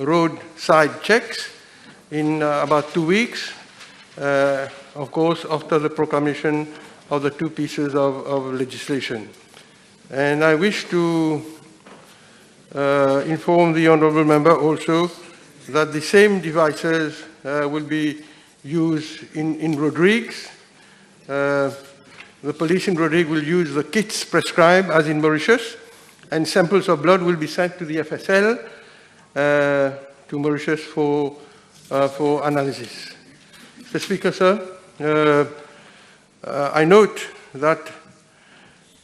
roadside checks in about 2 weeks, of course, after the proclamation of the 2 pieces of legislation. And I wish to inform the honourable member also that the same devices will be used in Rodrigues. The police in Rodrigues will use the kits prescribed as in Mauritius, and samples of blood will be sent to the FSL, to Mauritius for analysis. Mr. Speaker, sir, I note that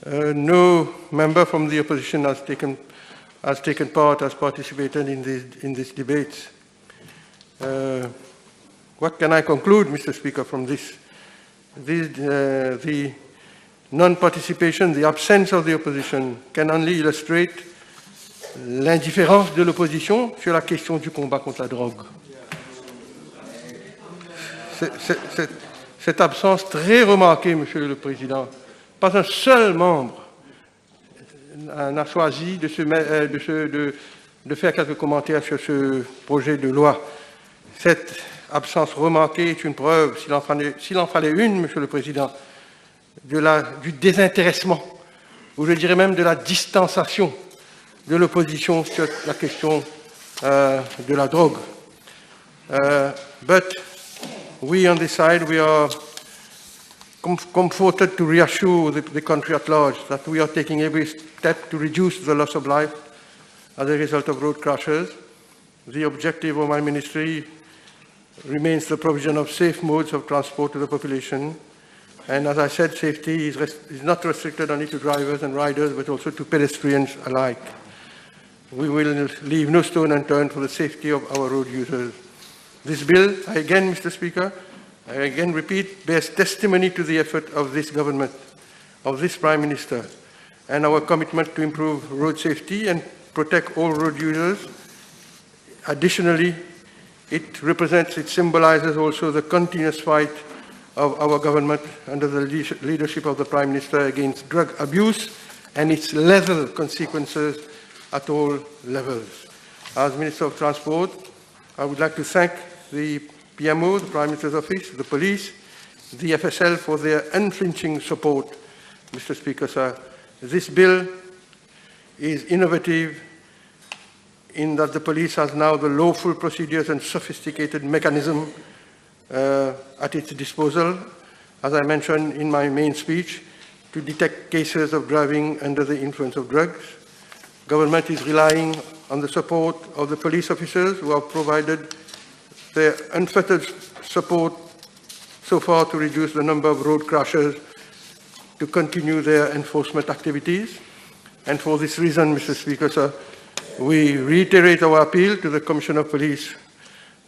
no member from the opposition has taken part, has participated in this debate. What can I conclude, Mr. Speaker, from this? The non-participation, the absence of the opposition can only illustrate l'indifférence de l'opposition sur la question du combat contre la drogue. Cette absence très remarquée, Monsieur le Président, pas un seul membre n'a choisi de faire quelques commentaires sur ce projet de loi. Cette absence remarquée est une preuve, s'il en fallait une, Monsieur le Président, du désintéressement, ou je dirais même de la distanciation de l'opposition sur la question de la drogue. But we on this side, we are comforted to reassure the country at large that we are taking every step to reduce the loss of life as a result of road crashes. The objective of my ministry remains the provision of safe modes of transport to the population. And as I said, safety is not restricted only to drivers and riders, but also to pedestrians alike. We will leave no stone unturned for the safety of our road users. This bill, again, Mr. Speaker, I again repeat, bears testimony to the effort of this government, of this Prime Minister, and our commitment to improve road safety and protect all road users. Additionally, it symbolizes also the continuous fight of our government under the leadership of the Prime Minister against drug abuse and its lethal consequences at all levels. As Minister of Transport, I would like to thank the PMO, the Prime Minister's Office, the police, the FSL for their unflinching support. Mr. Speaker, sir, this bill is innovative in that the police has now the lawful procedures and sophisticated mechanism at its disposal, as I mentioned in my main speech, to detect cases of driving under the influence of drugs. Government is relying on the support of the police officers who have provided their unfettered support so far to reduce the number of road crashes, to continue their enforcement activities. And for this reason, Mr. Speaker, sir, we reiterate our appeal to the Commissioner of Police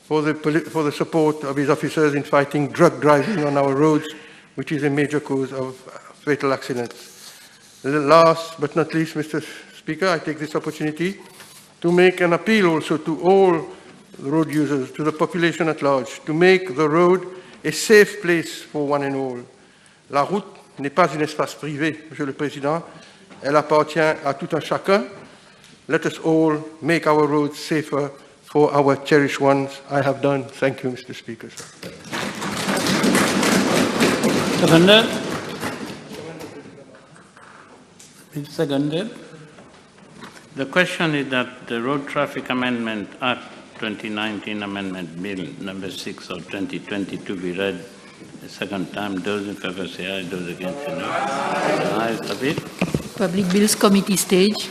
for the support of his officers in fighting drug driving on our roads, which is a major cause of fatal accidents. Last but not least, Mr. Speaker, I take this opportunity to make an appeal also to all road users, to the population at large, to make the road a safe place for one and all. La route n'est pas un espace privé, Monsieur le Président, elle appartient à tout un chacun. Let us all make our roads safer for our cherished ones. I have done. Thank you, Mr. Speaker. Seconded. Seconded. The question is that the Road Traffic Amendment Act 2019 Amendment Bill number 6 of 2022 be read a second time. Those in favor say aye, those against say no. The ayes have it. Public Bills Committee stage.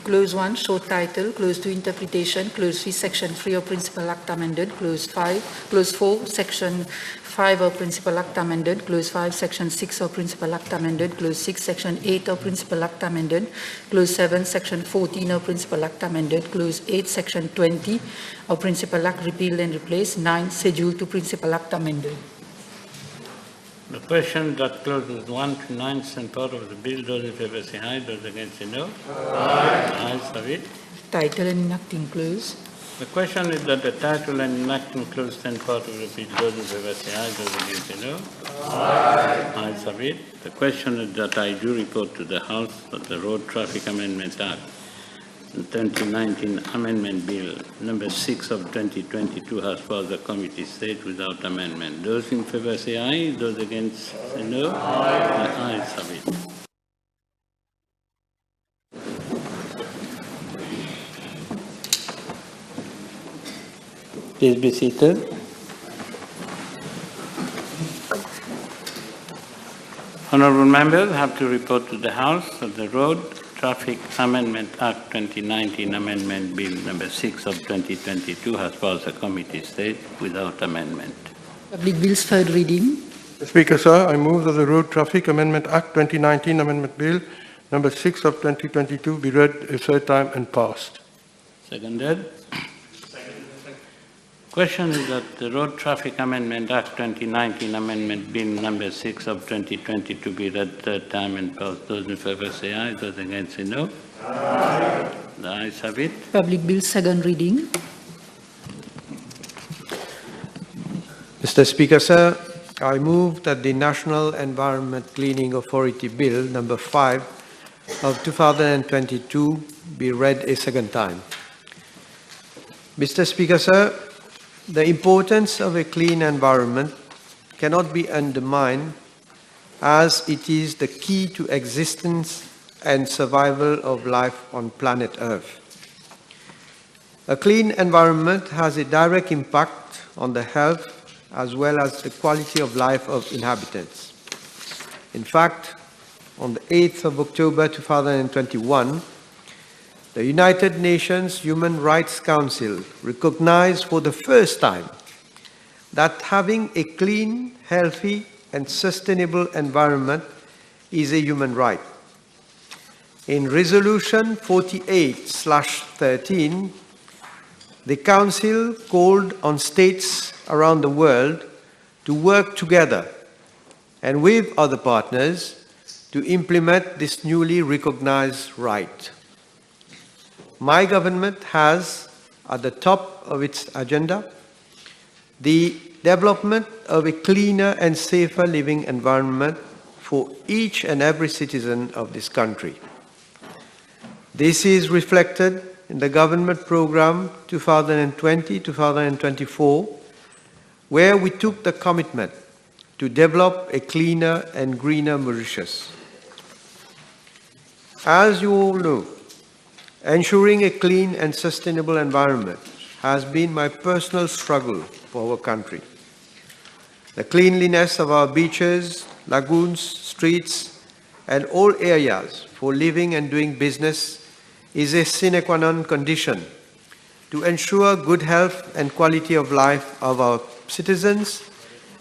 Clause 1, short title. Clause 2, interpretation. Clause 3, Section 3 of Principal Act amended. Clause 4, Section 5 of Principal Act amended. Clause 5, Section 6 of Principal Act amended. Clause 6, Section 8 of Principal Act amended. Clause 7, Section 14 of Principal Act amended. Clause 8, Section 20 of Principal Act repealed and replaced. 9, Schedule to Principal Act amended. The question that clauses 1 to 9 stand part of the bill. Those in favor say aye, those against say no. Aye. The ayes have it. Title and enacting clause. The question is that the title and enacting clause 10 part of the bill, those in favor say aye, those against say no. Aye. Ayes have it. The question is that I do report to the House that the Road Traffic Amendment Act 2019 Amendment Bill number 6 of 2022 has passed the committee state without amendment. Those in favor say aye, those against say no. Aye. The ayes have it. Please be seated. Honourable members have to report to the House that the Road Traffic Amendment Act 2019 Amendment Bill number 6 of 2022 has passed the committee state without amendment. Public Bills, third reading. Mr. Speaker, sir, I move that the Road Traffic Amendment Act 2019 Amendment Bill number 6 of 2022 be read a third time and passed. Seconded. Question is that the Road Traffic Amendment Act 2019 Amendment Bill number 6 of 2022 be read third time and passed. Those in favour say aye, those against say no. Aye. The ayes have it. Public Bills, second reading. Mr. Speaker, sir, I move that the National Environment Cleaning Authority Bill number 5 of 2022 be read a second time. Mr. Speaker, sir, the importance of a clean environment cannot be undermined as it is the key to existence and survival of life on planet Earth. A clean environment has a direct impact on the health as well as the quality of life of inhabitants. In fact, on the 8th of October 2021, the United Nations Human Rights Council recognized for the first time that having a clean, healthy, and sustainable environment is a human right. In Resolution 48/13, the Council called on states around the world to work together and with other partners to implement this newly recognized right. My government has, at the top of its agenda, the development of a cleaner and safer living environment for each and every citizen of this country. This is reflected in the government program 2020-2024, where we took the commitment to develop a cleaner and greener Mauritius. As you all know, ensuring a clean and sustainable environment has been my personal struggle for our country. The cleanliness of our beaches, lagoons, streets, and all areas for living and doing business is a sine qua non condition to ensure good health and quality of life of our citizens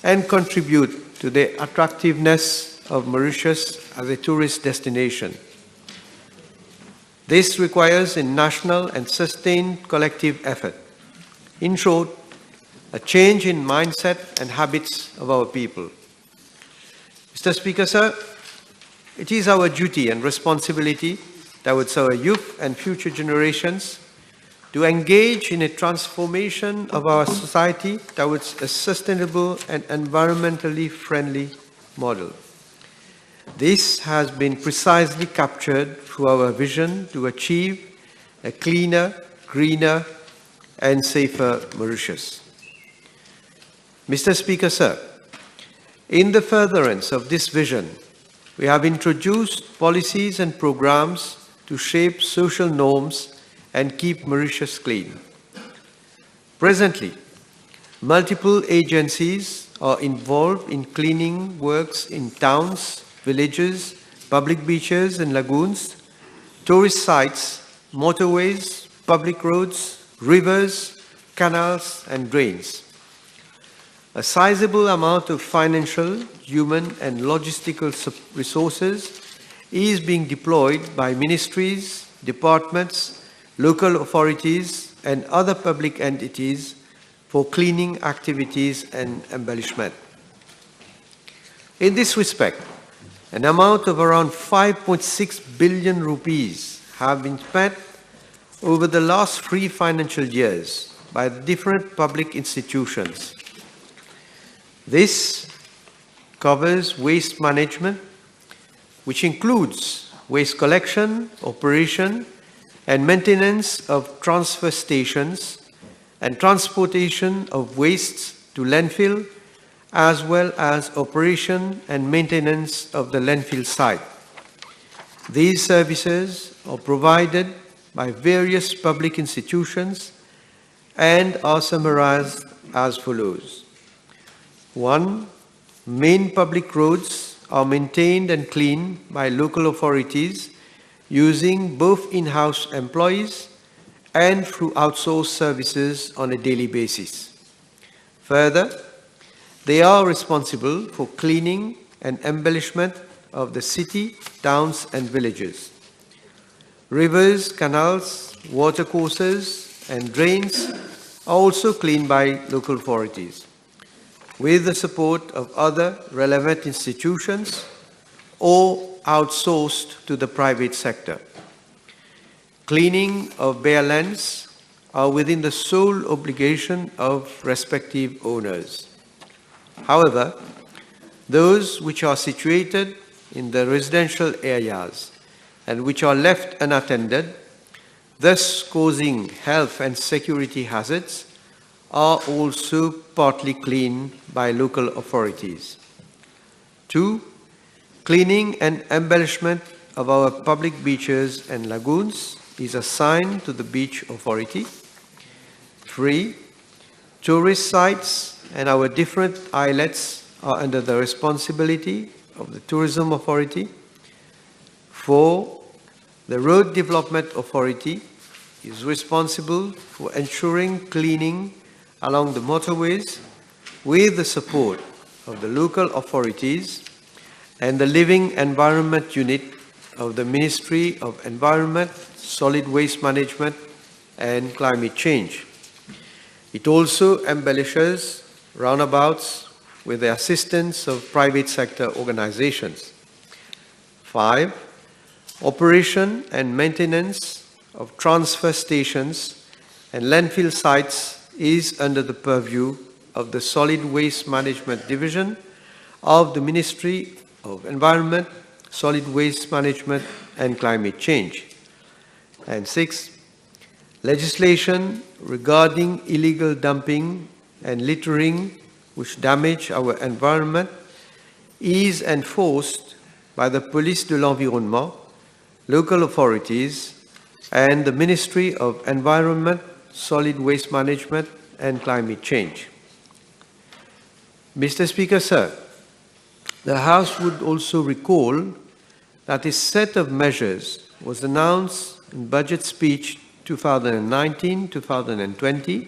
and contribute to the attractiveness of Mauritius as a tourist destination. This requires a national and sustained collective effort. In short, a change in mindset and habits of our people. Mr. Speaker, sir, it is our duty and responsibility towards our youth and future generations to engage in a transformation of our society towards a sustainable and environmentally friendly model. This has been precisely captured through our vision to achieve a cleaner, greener, and safer Mauritius. Mr. Speaker, sir, in the furtherance of this vision, we have introduced policies and programs to shape social norms and keep Mauritius clean. Presently, multiple agencies are involved in cleaning works in towns, villages, public beaches and lagoons, tourist sites, motorways, public roads, rivers, canals and drains. A sizable amount of financial, human and logistical resources is being deployed by ministries, departments, local authorities and other public entities for cleaning activities and embellishment. In this respect, an amount of around 5.6 billion rupees have been spent over the last 3 financial years by the different public institutions. This covers waste management, which includes waste collection, operation, and maintenance of transfer stations and transportation of wastes to landfill, as well as operation and maintenance of the landfill site. These services are provided by various public institutions and are summarized as follows. 1. Main public roads are maintained and cleaned by local authorities using both in-house employees and through outsourced services on a daily basis. Further, they are responsible for cleaning and embellishment of the city, towns, and villages. Rivers, canals, watercourses, and drains are also cleaned by local authorities, with the support of other relevant institutions or outsourced to the private sector. Cleaning of bare lands are within the sole obligation of respective owners. However, those which are situated in the residential areas and which are left unattended, thus causing health and security hazards, are also partly cleaned by local authorities. 2. Cleaning and embellishment of our public beaches and lagoons is assigned to the beach authority. 3. Tourist sites and our different islets are under the responsibility of the tourism authority. 4. The road development authority is responsible for ensuring cleaning along the motorways with the support of the local authorities and the Living Environment Unit of the Ministry of Environment, Solid Waste Management and Climate Change. It also embellishes roundabouts with the assistance of private sector organizations. 5. Operation and maintenance of transfer stations and landfill sites is under the purview of the Solid Waste Management Division of the Ministry of Environment, Solid Waste Management and Climate Change. And 6. Legislation regarding illegal dumping and littering which damage our environment is enforced by the Police de l'Environnement, local authorities, and the Ministry of Environment, Solid Waste Management and Climate Change. Mr. Speaker, sir, the House would also recall that a set of measures was announced in Budget Speech 2019-2020,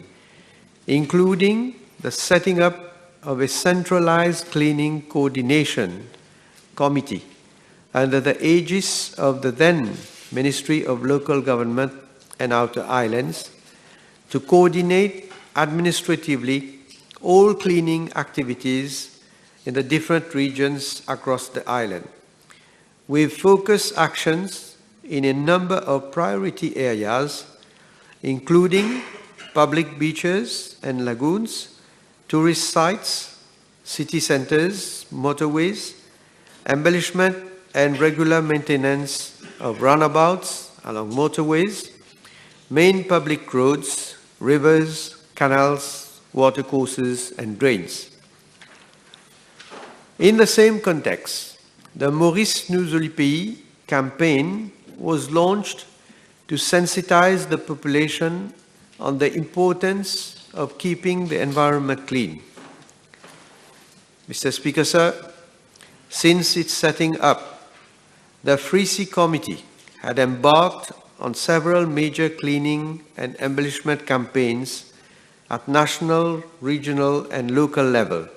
including the setting up of a centralized cleaning coordination committee under the aegis of the then Ministry of Local Government and Outer Islands to coordinate administratively all cleaning activities in the different regions across the island, with focused actions in a number of priority areas, including public beaches and lagoons, tourist sites, city centers, motorways, embellishment and regular maintenance of roundabouts along motorways, main public roads, rivers, canals, watercourses, and drains. In the same context, the Maurice Nous Joli Pays campaign was launched to sensitize the population on the importance of keeping the environment clean. Mr. Speaker, sir, since its setting up, the Free Sea Committee had embarked on several major cleaning and embellishment campaigns at national, regional, and local level,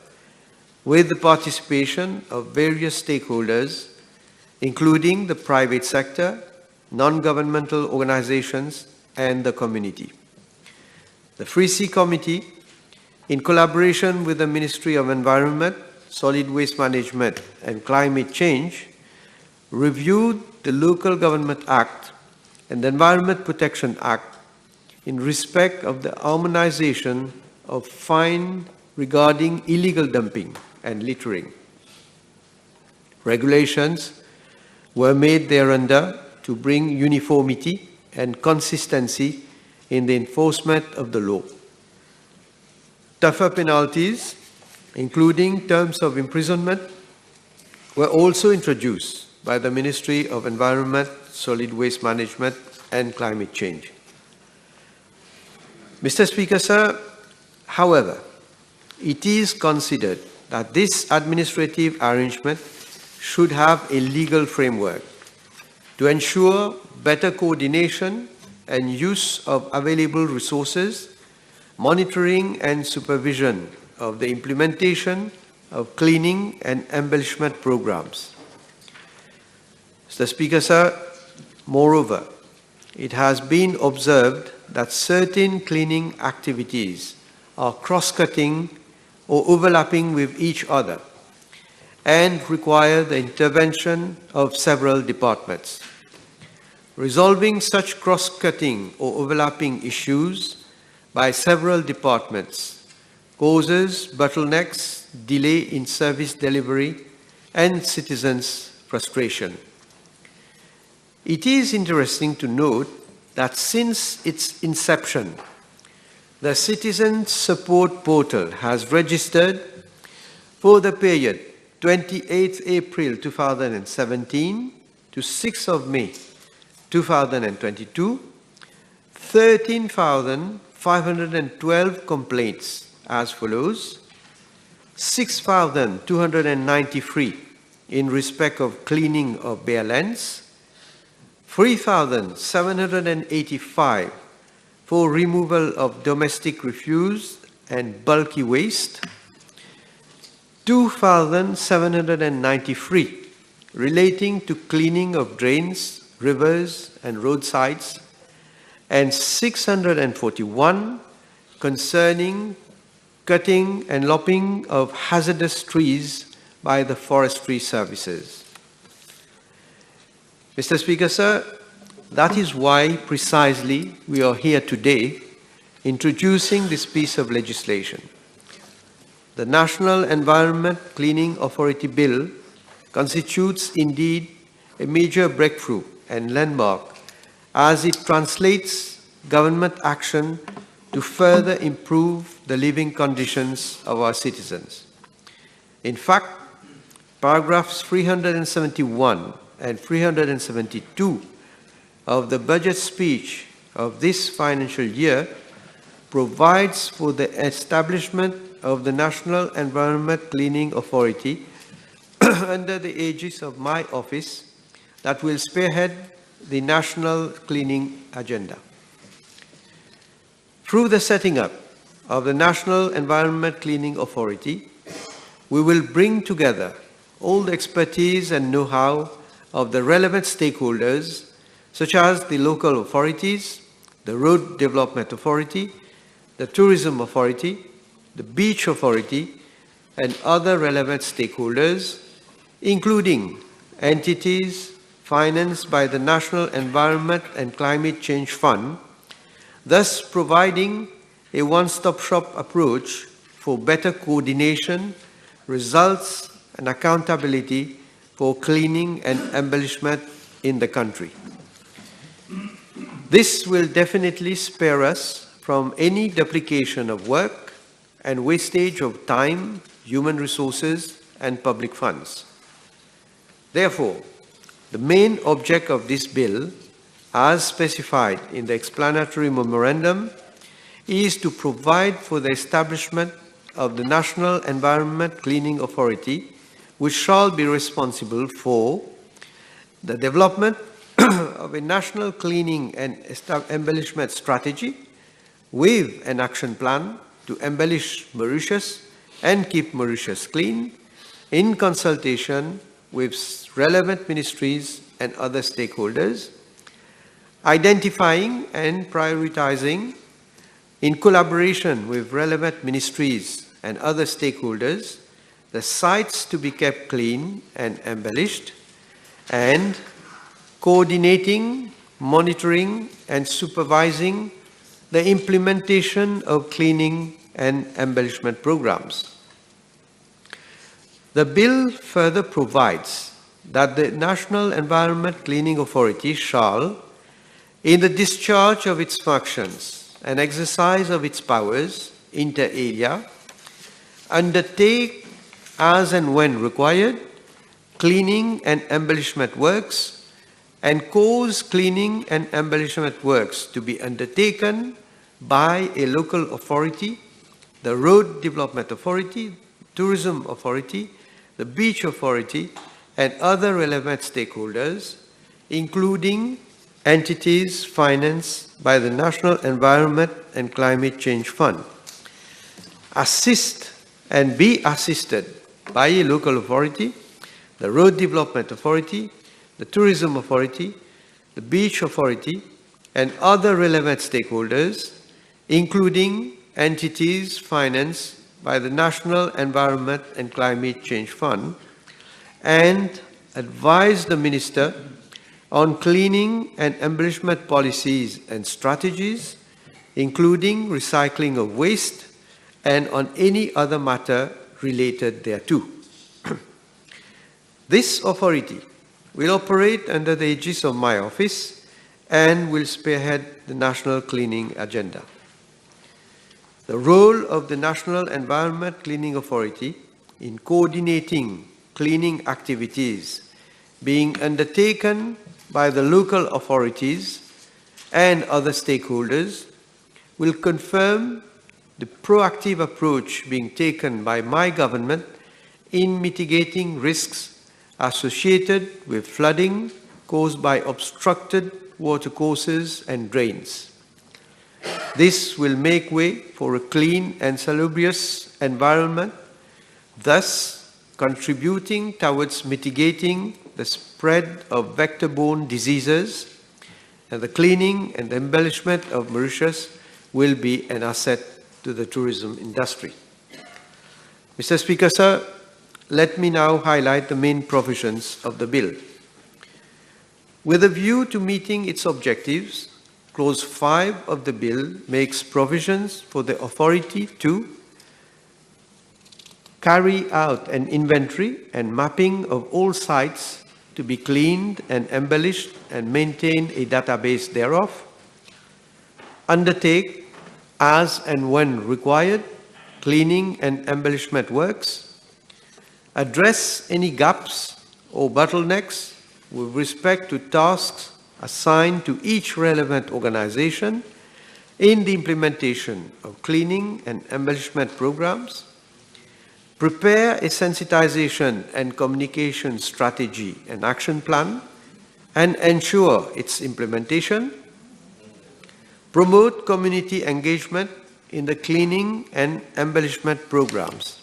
with the participation of various stakeholders, including the private sector, non-governmental organizations, and the community. The Free Sea Committee, in collaboration with the Ministry of Environment, Solid Waste Management, and Climate Change, reviewed the Local Government Act and the Environment Protection Act in respect of the harmonization of fine regarding illegal dumping and littering. Regulations were made thereunder to bring uniformity and consistency in the enforcement of the law. Tougher penalties, including terms of imprisonment, were also introduced by the Ministry of Environment, Solid Waste Management and Climate Change. Mr. Speaker, sir, however, it is considered that this administrative arrangement should have a legal framework to ensure better coordination and use of available resources, monitoring and supervision of the implementation of cleaning and embellishment programs. Mr. Speaker, sir, moreover, it has been observed that certain cleaning activities are cross-cutting or overlapping with each other and require the intervention of several departments. Resolving such cross-cutting or overlapping issues by several departments causes bottlenecks, delay in service delivery, and citizens' frustration. It is interesting to note that since its inception, the Citizen Support Portal has registered for the period 28th April 2017 to 6th of May 2022, 13,512 complaints as follows: 6,293 in respect of cleaning of bare lands, 3,785 for removal of domestic refuse and bulky waste, 2,793 relating to cleaning of drains, rivers, and roadsides, and 641 concerning cutting and lopping of hazardous trees by the forestry services. Mr. Speaker, sir, that is why precisely we are here today introducing this piece of legislation. The National Environment Cleaning Authority Bill constitutes indeed a major breakthrough and landmark as it translates government action to further improve the living conditions of our citizens. In fact, paragraphs 371 and 372 of the budget speech of this financial year provides for the establishment of the National Environment Cleaning Authority under the aegis of my office that will spearhead the national cleaning agenda. Through the setting up of the National Environment Cleaning Authority, we will bring together all the expertise and know-how of the relevant stakeholders, such as the local authorities, the Road Development Authority, the Tourism Authority, the Beach Authority, and other relevant stakeholders, including entities financed by the National Environment and Climate Change Fund, thus providing a one-stop-shop approach for better coordination, results, and accountability for cleaning and embellishment in the country. This will definitely spare us from any duplication of work and wastage of time, human resources, and public funds. Therefore, the main object of this bill, as specified in the explanatory memorandum, is to provide for the establishment of the National Environment Cleaning Authority, which shall be responsible for the development of a national cleaning and embellishment strategy with an action plan to embellish Mauritius and keep Mauritius clean in consultation with relevant ministries and other stakeholders, identifying and prioritizing in collaboration with relevant ministries and other stakeholders the sites to be kept clean and embellished, and coordinating, monitoring, and supervising the implementation of cleaning and embellishment programs. The bill further provides that the National Environment Cleaning Authority shall, in the discharge of its functions and exercise of its powers, inter alia, undertake as and when required cleaning and embellishment works and cause cleaning and embellishment works to be undertaken by a local authority, the Road Development Authority, Tourism Authority, the Beach Authority, and other relevant stakeholders, including entities financed by the National Environment and Climate Change Fund. Assist and be assisted by a local authority, the Road Development Authority, the Tourism Authority, the Beach Authority, and other relevant stakeholders, including entities financed by the National Environment and Climate Change Fund, and advise the Minister on cleaning and embellishment policies and strategies, including recycling of waste, and on any other matter related thereto. This authority will operate under the aegis of my office and will spearhead the national cleaning agenda. The role of the National Environment Cleaning Authority in coordinating cleaning activities being undertaken by the local authorities and other stakeholders will confirm the proactive approach being taken by my government in mitigating risks associated with flooding caused by obstructed watercourses and drains. This will make way for a clean and salubrious environment, thus contributing towards mitigating the spread of vector-borne diseases, and the cleaning and embellishment of Mauritius will be an asset to the tourism industry. Mr. Speaker, sir, let me now highlight the main provisions of the bill. With a view to meeting its objectives, Clause 5 of the bill makes provisions for the authority to carry out an inventory and mapping of all sites to be cleaned and embellished and maintain a database thereof, undertake, as and when required, cleaning and embellishment works, address any gaps or bottlenecks with respect to tasks assigned to each relevant organization in the implementation of cleaning and embellishment programs, prepare a sensitization and communication strategy and action plan, and ensure its implementation, promote community engagement in the cleaning and embellishment programs,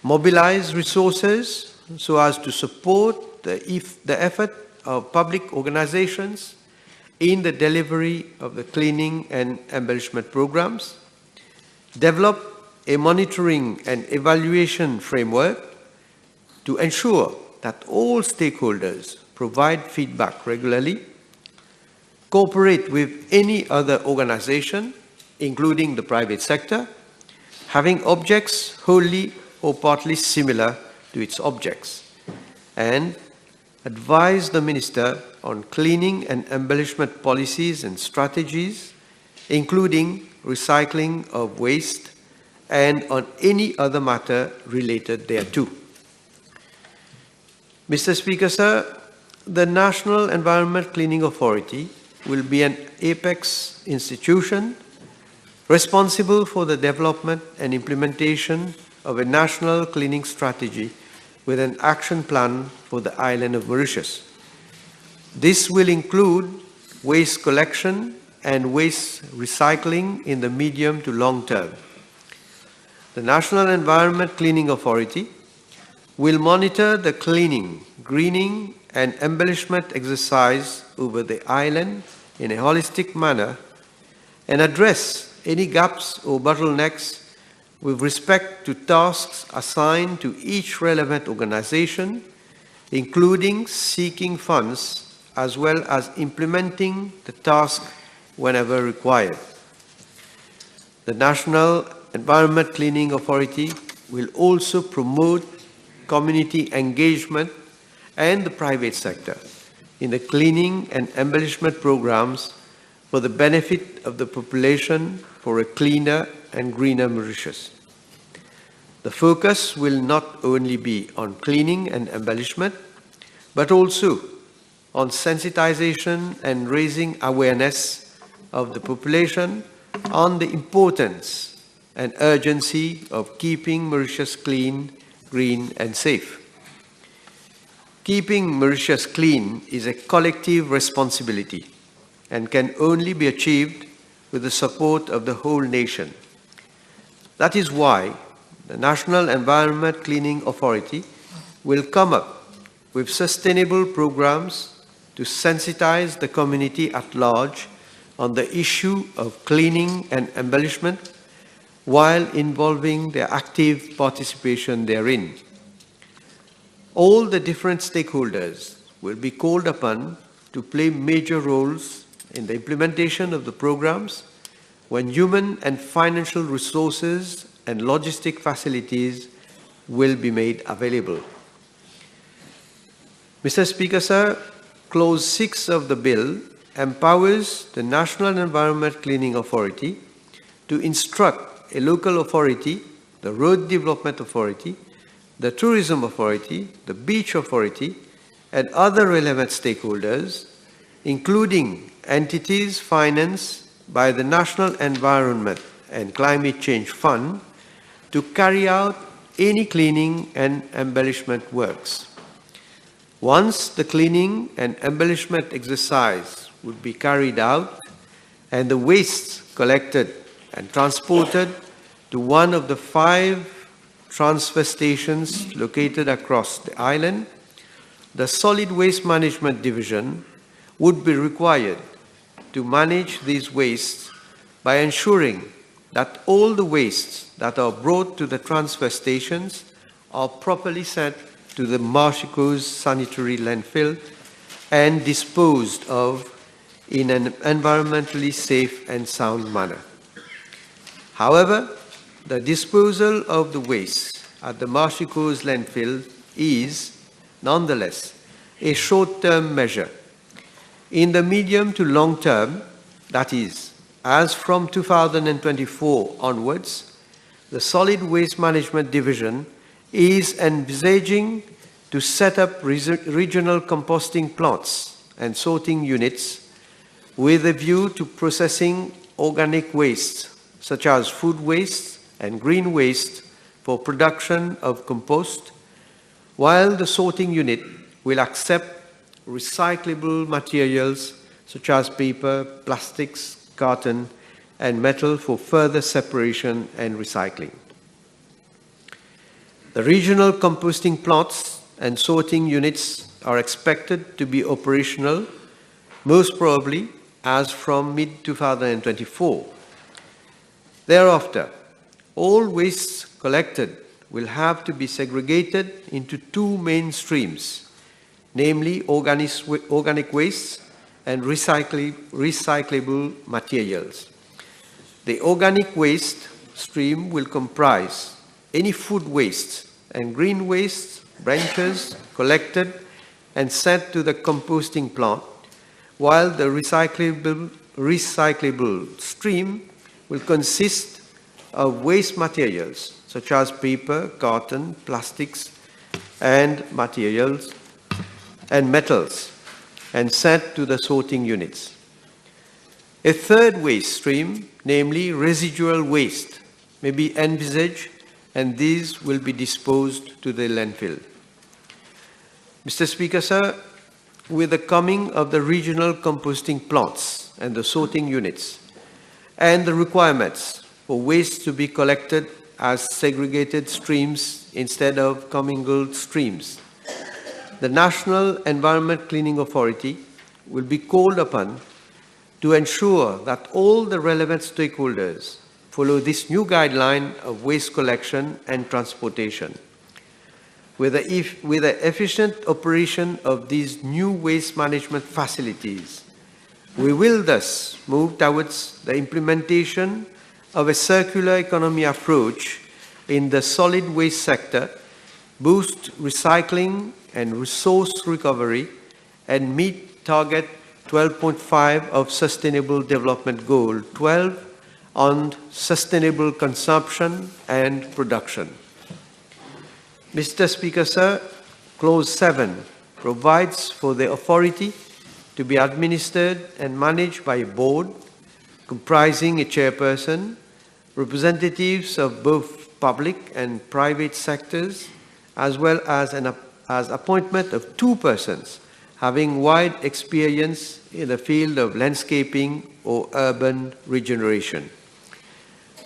mobilize resources so as to support the effort of public organizations in the delivery of the cleaning and embellishment programs, develop a monitoring and evaluation framework to ensure that all stakeholders provide feedback regularly, cooperate with any other organization, including the private sector, having objects wholly or partly similar to its objects, and advise the Minister on cleaning and embellishment policies and strategies, including recycling of waste, and on any other matter related thereto. Mr. Speaker, sir, the National Environment Cleaning Authority will be an apex institution responsible for the development and implementation of a national cleaning strategy with an action plan for the island of Mauritius. This will include waste collection and waste recycling in the medium to long term. The National Environment Cleaning Authority will monitor the cleaning, greening, and embellishment exercise over the island in a holistic manner and address any gaps or bottlenecks with respect to tasks assigned to each relevant organization, including seeking funds as well as implementing the task whenever required. The National Environment Cleaning Authority will also promote community engagement and the private sector in the cleaning and embellishment programs for the benefit of the population for a cleaner and greener Mauritius. The focus will not only be on cleaning and embellishment, but also on sensitization and raising awareness of the population on the importance and urgency of keeping Mauritius clean, green, and safe. Keeping Mauritius clean is a collective responsibility and can only be achieved with the support of the whole nation. That is why the National Environment Cleaning Authority will come up with sustainable programs to sensitize the community at large on the issue of cleaning and embellishment while involving their active participation therein. All the different stakeholders will be called upon to play major roles in the implementation of the programs when human and financial resources and logistic facilities will be made available. Mr. Speaker, sir, Clause 6 of the bill empowers the National Environment Cleaning Authority to instruct a local authority, the Road Development Authority, the Tourism Authority, the Beach Authority, and other relevant stakeholders, including entities financed by the National Environment and Climate Change Fund, to carry out any cleaning and embellishment works. Once the cleaning and embellishment exercise would be carried out and the wastes collected and transported to one of the 5 transfer stations located across the island, the Solid Waste Management Division would be required to manage these wastes by ensuring that all the wastes that are brought to the transfer stations are properly sent to the Marchico's sanitary landfill and disposed of in an environmentally safe and sound manner. However, the disposal of the waste at the Marchico's landfill is, nonetheless, a short-term measure. In the medium to long term, that is, as from 2024 onwards, the Solid Waste Management Division is envisaging to set up regional composting plants and sorting units with a view to processing organic waste, such as food waste and green waste, for production of compost, while the sorting unit will accept recyclable materials such as paper, plastics, carton, and metal for further separation and recycling. The regional composting plants and sorting units are expected to be operational, most probably as from mid-2024. Thereafter, all wastes collected will have to be segregated into 2 main streams, namely organic waste and recyclable materials. The organic waste stream will comprise any food waste and green waste branches collected and sent to the composting plant, while the recyclable stream will consist of waste materials such as paper, carton, plastics, and materials and metals, and sent to the sorting units. A third waste stream, namely residual waste, may be envisaged, and these will be disposed to the landfill. Mr. Speaker, sir, with the coming of the regional composting plants and the sorting units, and the requirements for waste to be collected as segregated streams instead of commingled streams, the National Environment Cleaning Authority will be called upon to ensure that all the relevant stakeholders follow this new guideline of waste collection and transportation. With the efficient operation of these new waste management facilities We will thus move towards the implementation of a circular economy approach in the solid waste sector, boost recycling and resource recovery, and meet target 12.5 of Sustainable Development Goal 12 on sustainable consumption and production. Mr. Speaker, sir, Clause 7 provides for the authority to be administered and managed by a board comprising a chairperson, representatives of both public and private sectors, as well as appointment of 2 persons having wide experience in the field of landscaping or urban regeneration.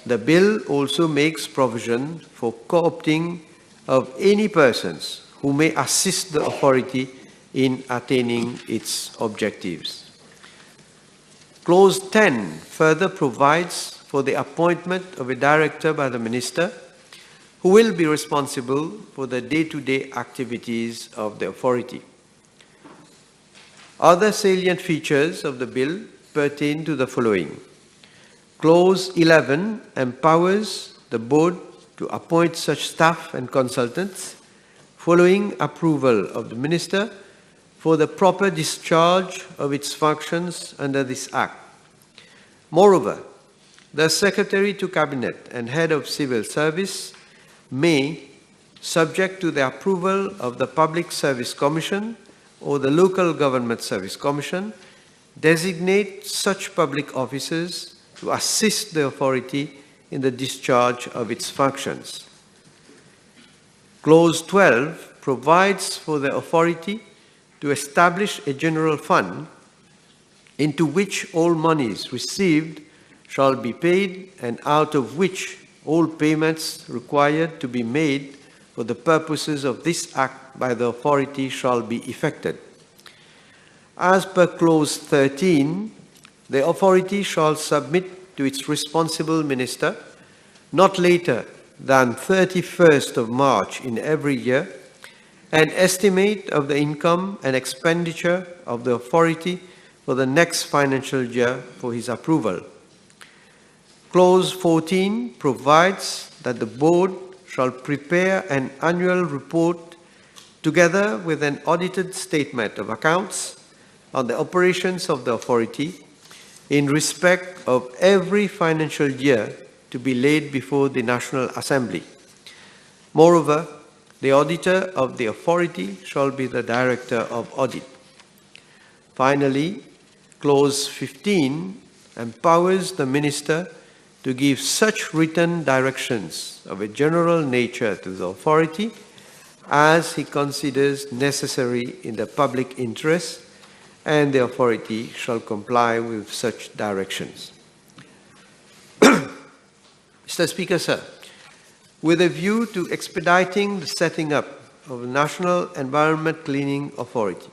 The bill also makes provision for co-opting of any persons who may assist the authority in attaining its objectives. Clause 10 further provides for the appointment of a director by the minister who will be responsible for the day-to-day activities of the authority. Other salient features of the bill pertain to the following. Clause 11 empowers the board to appoint such staff and consultants following approval of the minister for the proper discharge of its functions under this Act. Moreover, the Secretary to Cabinet and Head of Civil Service may, subject to the approval of the Public Service Commission or the Local Government Service Commission, designate such public officers to assist the authority in the discharge of its functions. Clause 12 provides for the authority to establish a general fund into which all monies received shall be paid and out of which all payments required to be made for the purposes of this Act by the authority shall be effected. As per Clause 13, the authority shall submit to its responsible minister, not later than 31st of March in every year, an estimate of the income and expenditure of the authority for the next financial year for his approval. Clause 14 provides that the board shall prepare an annual report together with an audited statement of accounts on the operations of the authority in respect of every financial year to be laid before the National Assembly. Moreover, the auditor of the authority shall be the Director of Audit. Finally, Clause 15 empowers the Minister to give such written directions of a general nature to the authority as he considers necessary in the public interest, and the authority shall comply with such directions. Mr. Speaker, sir, with a view to expediting the setting up of the National Environment Cleaning Authority,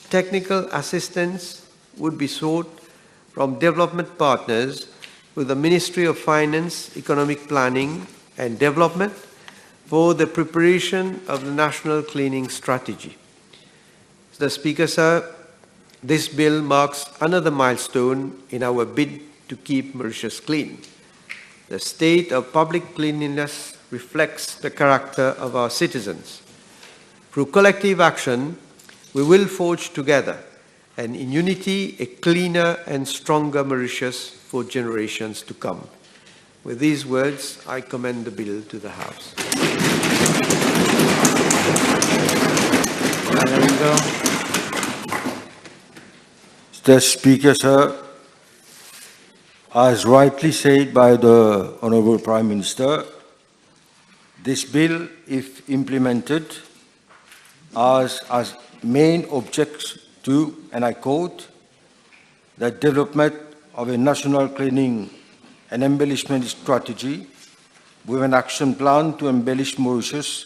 technical assistance would be sought from development partners with the Ministry of Finance, Economic Planning and Development for the preparation of the National Cleaning Strategy. Mr. Speaker, sir, this bill marks another milestone in our bid to keep Mauritius clean. The state of public cleanliness reflects the character of our citizens. Through collective action, we will forge together and in unity a cleaner and stronger Mauritius for generations to come. With these words, I commend the bill to the House. Mr. Speaker, sir, as rightly said by the Honourable Prime Minister, this bill, if implemented, has as main objects to, and I quote, the development of a national cleaning and embellishment strategy with an action plan to embellish Mauritius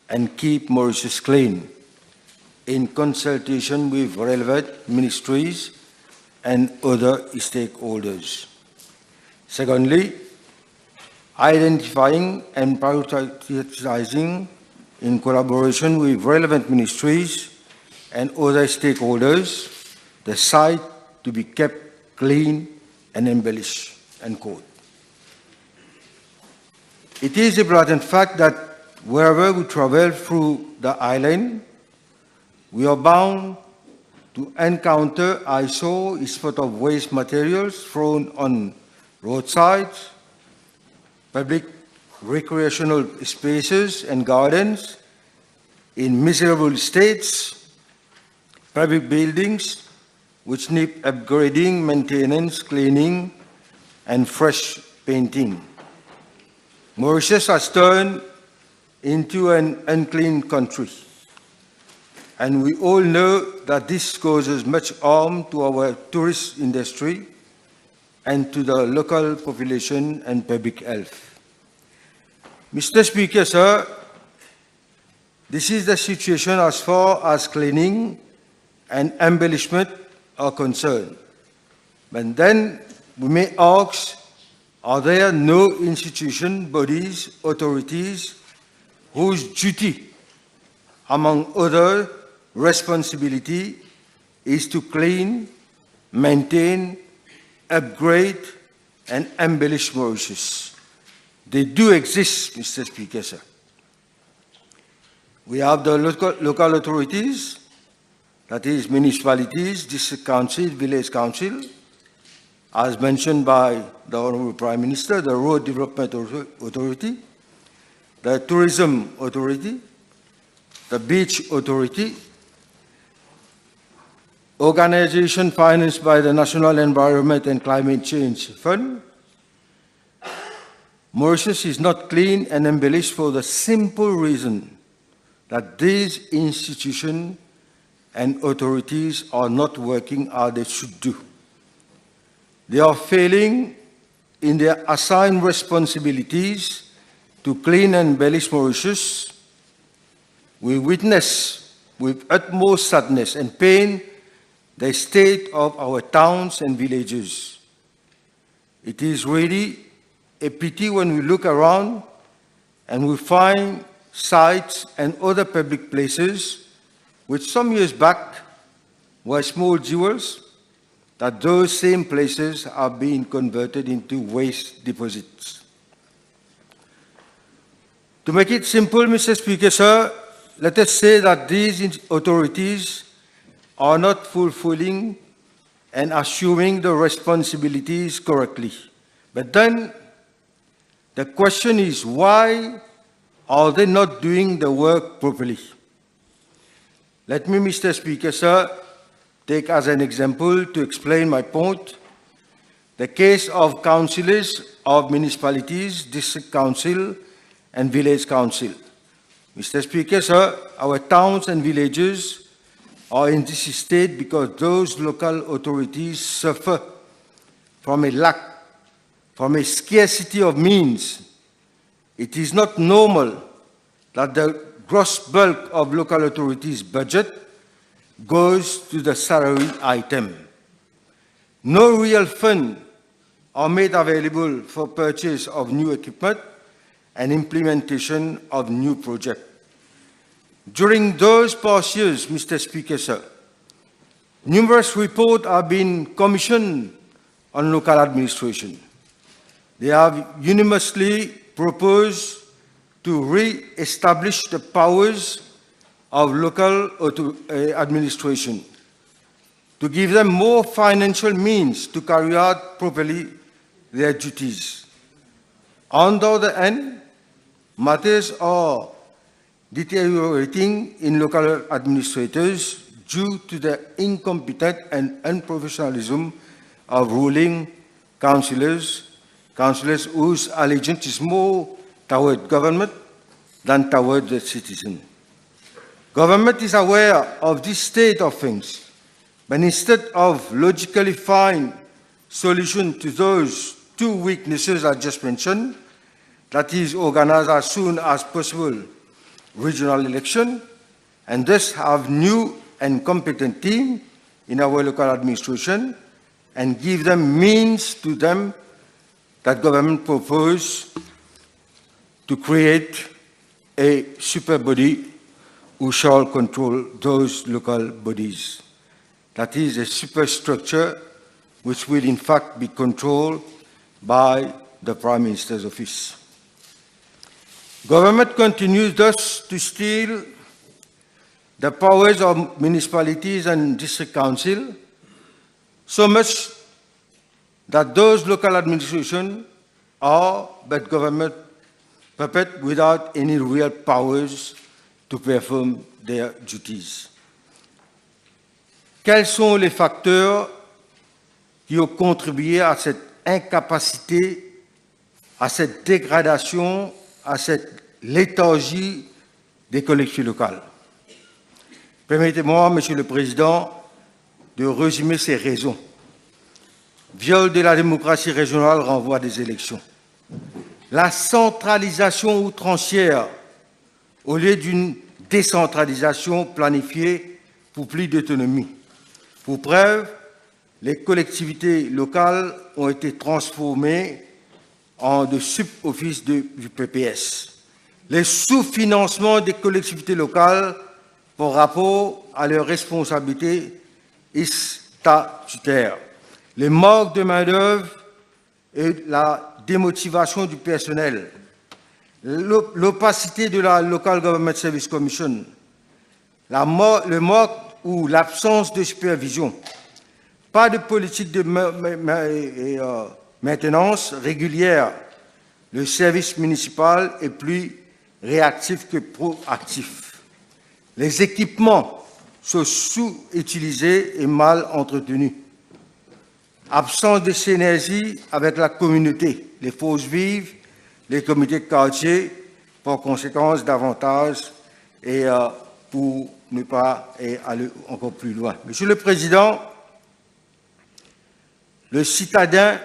and keep Mauritius clean, in consultation with relevant ministries and other stakeholders. Secondly, identifying and prioritizing in collaboration with relevant ministries and other stakeholders the site to to be kept clean and embellished, end quote. It is a blatant fact that wherever we travel through the island, we are bound to encounter eyesore spot of waste materials thrown on roadsides, public recreational spaces and gardens in miserable states, public buildings which need upgrading, maintenance, cleaning, and fresh painting. Mauritius has turned into an unclean country, and we all know that this causes much harm to our tourist industry and to the local population and public health. Mr. Speaker, sir, this is the situation as far as cleaning and embellishment are concerned. But then we may ask, are there no institution, bodies, authorities whose duty, among other responsibility, is to clean, maintain, upgrade, and embellish Mauritius? They do exist, Mr. Speaker, sir. We have the local authorities, that is municipalities, district council, village council, as mentioned by the Honorable Prime Minister, the Road Development Authority, the Tourism Authority, the Beach Authority, organization financed by the National Environment and Climate Change Fund. Mauritius is not clean and embellished for the simple reason that these institutions and authorities are not working as they should do. They are failing in their assigned responsibilities to clean and embellish Mauritius. We witness with utmost sadness and pain the state of our towns and villages. It is really a pity when we look around and we find sites and other public places which some years back were small jewels, that those same places are being converted into waste deposits. To make it simple, Mr. Speaker, sir, let us say that these authorities are not fulfilling and assuming the responsibilities correctly. But then the question is, why are they not doing the work properly? Let me, Mr. Speaker, sir, take as an example to explain my point the case of councillors of municipalities, district council, and village council. Mr. Speaker, sir, our towns and villages are in this state because those local authorities suffer from a scarcity of means. It is not normal that the gross bulk of local authorities' budget goes to the salary item. No real funds are made available for purchase of new equipment and implementation of new projects. During those past years, Mr. Speaker, sir, numerous reports have been commissioned on local administration. They have unanimously proposed to re-establish the powers of local administration, to give them more financial means to carry out properly their duties. On the other hand, matters are deteriorating in local administrators due to the incompetent and unprofessionalism of ruling councillors whose allegiance is more toward government than toward the citizen. Government is aware of this state of things, but instead of logically find solution to those two weaknesses I just mentioned, that is, organize as soon as possible regional election, and thus have new and competent team in our local administration, and give them means to them that government propose to create a super body who shall control those local bodies. That is a superstructure which will in fact be controlled by the Prime Minister's office. Government continues thus to steal the powers of municipalities and district council, so much that those local administrations are but government puppet without any real powers to perform their duties. Quels sont les facteurs qui ont contribué à cette incapacité, à cette dégradation, à cette léthargie des collectivités locales? Permettez-moi, Monsieur le Président, de résumer ces raisons. Viol de la démocratie régionale, renvoi des élections. La centralisation outrancière au lieu d'une décentralisation planifiée pour plus d'autonomie. Pour preuve, les collectivités locales ont été transformées en de sub-offices du PPS. Les sous-financements des collectivités locales par rapport à leurs responsabilités statutaires. Les manques de main-d'œuvre et la démotivation du personnel, l'opacité de la Local Government Service Commission, le manque ou l'absence de supervision, pas de politique de maintenance régulière. Le service municipal est plus réactif que proactif. Les équipements sont sous-utilisés et mal entretenus. Absence de synergie avec la communauté, les forces vives, les comités de quartier, par conséquence davantage, et pour ne pas aller encore plus loin. Monsieur le Président, le citadin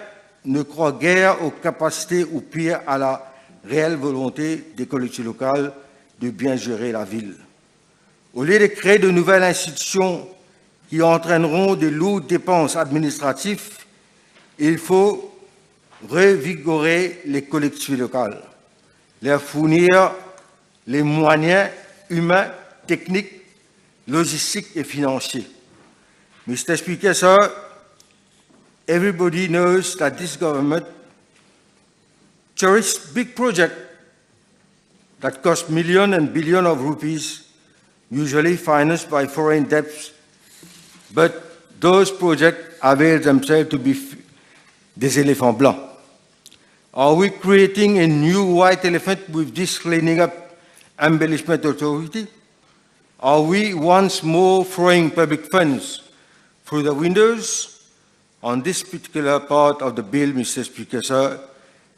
ne croit guère aux capacités ou pire à la réelle volonté des collectivités locales de bien gérer la ville. Au lieu de créer de nouvelles institutions qui entraîneront de lourdes dépenses administratives, il faut revigorer les collectivités locales, leur fournir les moyens humains, techniques, logistiques et financiers. Mr. Speaker, sir, everybody knows that this government cherishes big projects that cost millions and billions of rupees, usually financed by foreign debts, but those projects avail themselves to be des éléphants blancs. Are we creating a new white elephant with this cleaning up embellishment authority? Are we once more throwing public funds through the windows? On this particular part of the bill, Mr. Speaker, sir,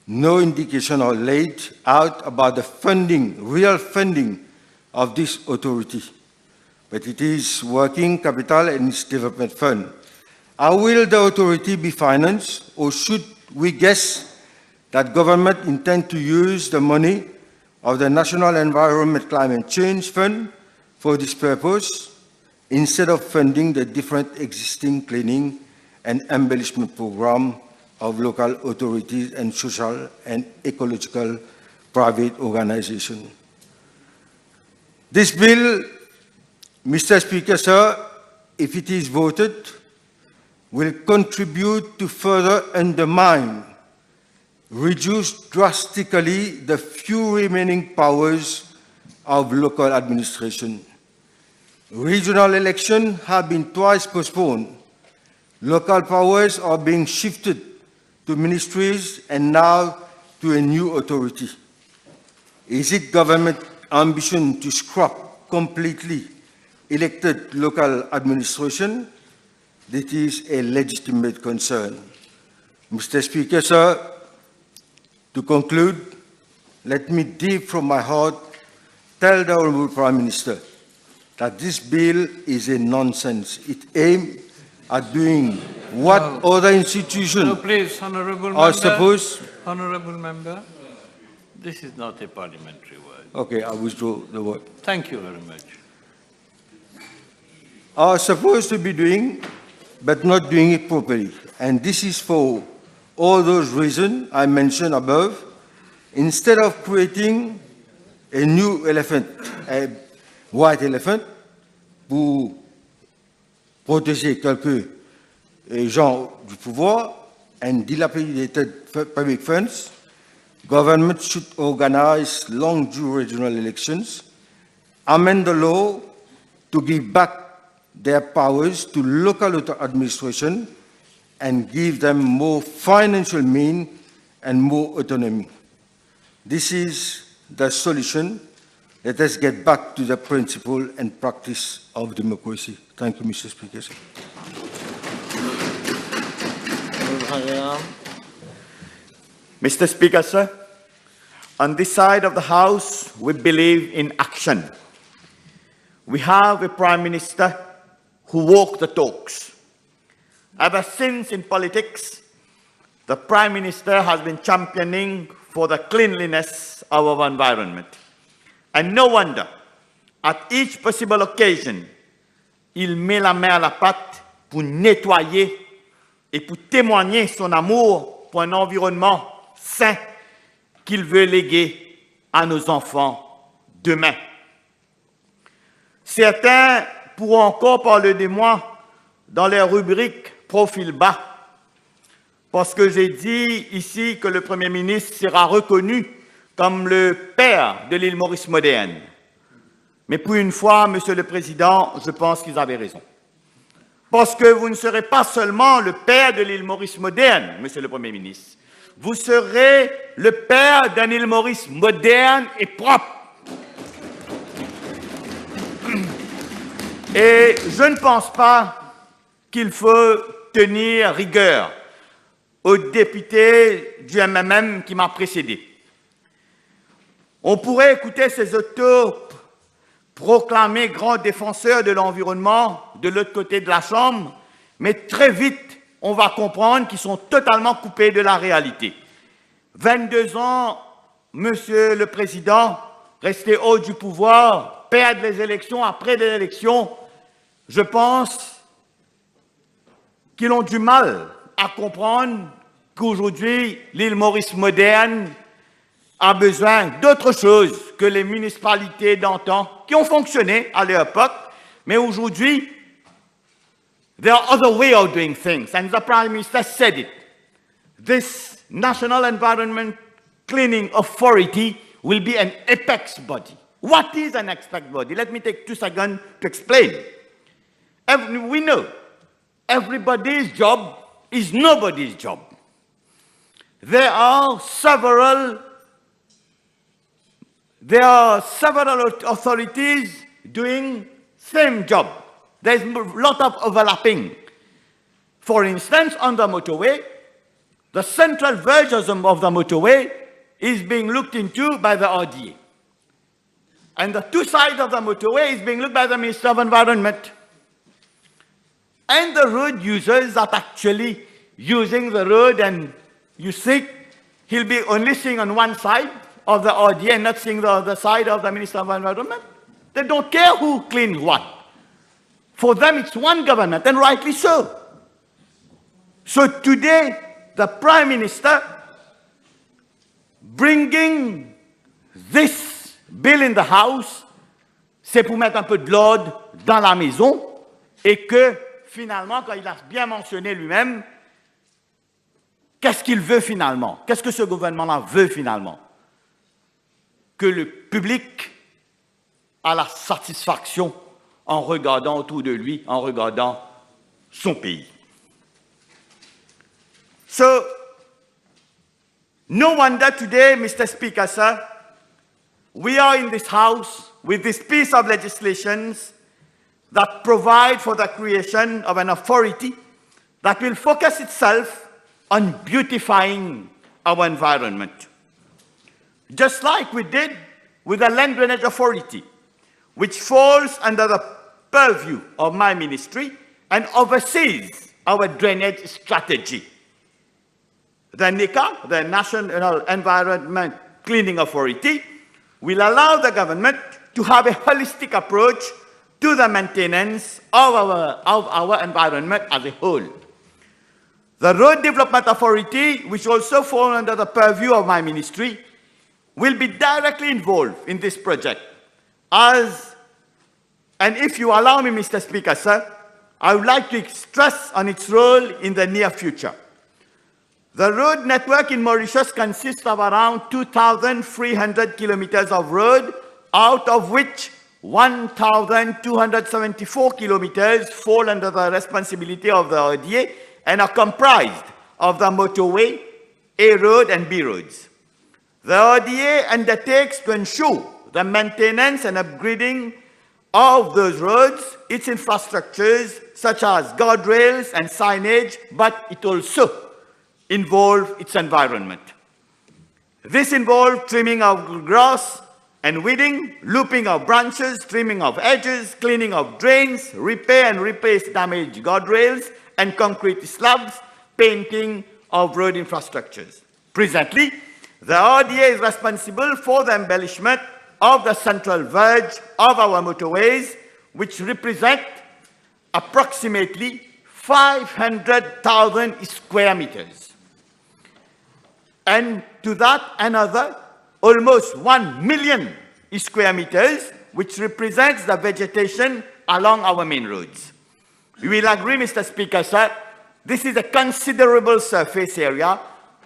no indication are laid out about the funding, real funding of this authority, but it is working capital and its development fund. How will the authority be financed, or should we guess that government intend to use the money of the National Environment Climate Change Fund for this purpose, instead of funding the different existing cleaning and embellishment program of local authorities and social and ecological private organizations? This bill, Mr. Speaker, sir, if it is voted, will contribute to further undermine, reduce drastically the few remaining powers of local administration. Regional elections have been twice postponed. Local powers are being shifted to ministries and now to a new authority. Is it government ambition to scrap completely elected local administration? That is a legitimate concern. Mr. Speaker, sir, to conclude, let me deep from my heart tell the Honourable Prime Minister that this bill is a nonsense. It aims at doing what other institutions No, please, Honourable are Member. supposed. Honourable Member, this is not a parliamentary word. Okay, I withdraw the word. Thank you very much. Are supposed to be doing, but not doing it properly. And this is for all those reasons I mentioned above. Instead of creating a new elephant, a white elephant, pour protéger quelques gens du pouvoir and dilapidated public funds, government should organize long-due regional elections, amend the law to give back their powers to local administration, and give them more financial means and more autonomy. This is the solution. Let us get back to the principle and practice of democracy. Thank you, Mr. Speaker. Mr. Speaker, sir, on this side of the House, we believe in action. We have a Prime Minister who walks the talks. Ever since in politics, the Prime Minister has been championing for the cleanliness of our environment. And no wonder, at each possible occasion, il met la main à la pâte pour nettoyer et pour témoigner son amour pour un environnement sain qu'il veut léguer à nos enfants demain. Certains pourront encore parler de moi dans les rubriques profil bas, parce que j'ai dit ici que le Premier ministre sera reconnu comme le père de l'île Maurice moderne. Mais pour une fois, Monsieur le Président, je pense qu'ils avaient raison. Parce que vous ne serez pas seulement le père de l'île Maurice moderne, Monsieur le Premier ministre. Vous serez le père d'une île Maurice moderne et propre. Et je ne pense pas qu'il faut tenir rigueur au député du MMM qui m'a précédé. On pourrait écouter ces autoproclamés grands défenseurs de l'environnement de l'autre côté de la Chambre, mais très vite, on va comprendre qu'ils sont totalement coupés de la réalité. 22 ans, Monsieur le Président, rester haut du pouvoir, perdre les élections après les élections, je pense qu'ils ont du mal à comprendre qu'aujourd'hui, l'île Maurice moderne a besoin d'autre chose que les municipalités d'antan qui ont fonctionné à l'époque, mais aujourd'hui, there are other ways of doing things, and the Prime Minister said it. This National Environment Cleaning Authority will be an apex body. What is an apex body? Let me take 2 seconds to explain. We know everybody's job is nobody's job. There are several authorities doing same job. There's a lot of overlapping. For instance, on the motorway, the central version of the motorway is being looked into by the RDA. And the 2 sides of the motorway is being looked by the Minister of Environment. And the road users are actually using the road, and you see, he'll be only seeing on one side of the RDA and not seeing the other side of the Minister of Environment. They don't care who cleans what. For them, it's one government, and rightly so. So today, the Prime Minister bringing this bill in the House, c'est pour mettre un peu de l'ordre dans la maison, et que finalement, quand il a bien mentionné lui-même, qu'est-ce qu'il veut finalement? Qu'est-ce que ce gouvernement-là veut finalement? Que le public a la satisfaction en regardant autour de lui, en regardant son pays. So, no wonder today, Mr. Speaker, sir, we are in this House with this piece of legislation that provide for the creation of an authority that will focus itself on beautifying our environment. Just like we did with the Land Drainage Authority, which falls under the purview of my ministry and oversees our drainage strategy. The NICA, the National Environment Cleaning Authority, will allow the government to have a holistic approach to the maintenance of our environment as a whole. The Road Development Authority, which also falls under the purview of my ministry, will be directly involved in this project. And if you allow me, Mr. Speaker, sir, I would like to stress on its role in the near future. The road network in Mauritius consists of around 2,300 kilometers of road, out of which 1,274 kilometers fall under the responsibility of the RDA and are comprised of the motorway, A road and B roads. The RDA undertakes to ensure the maintenance and upgrading of those roads, its infrastructures such as guardrails and signage, but it also involves its environment. This involves trimming of grass and weeding, looping of branches, trimming of edges, cleaning of drains, repair and replace damaged guardrails and concrete slabs, painting of road infrastructures. Presently, the RDA is responsible for the embellishment of the central verge of our motorways, which represent approximately 500,000 square meters. And to that, another almost 1 million square meters, which represents the vegetation along our main roads. You will agree, Mr. Speaker, sir, this is a considerable surface area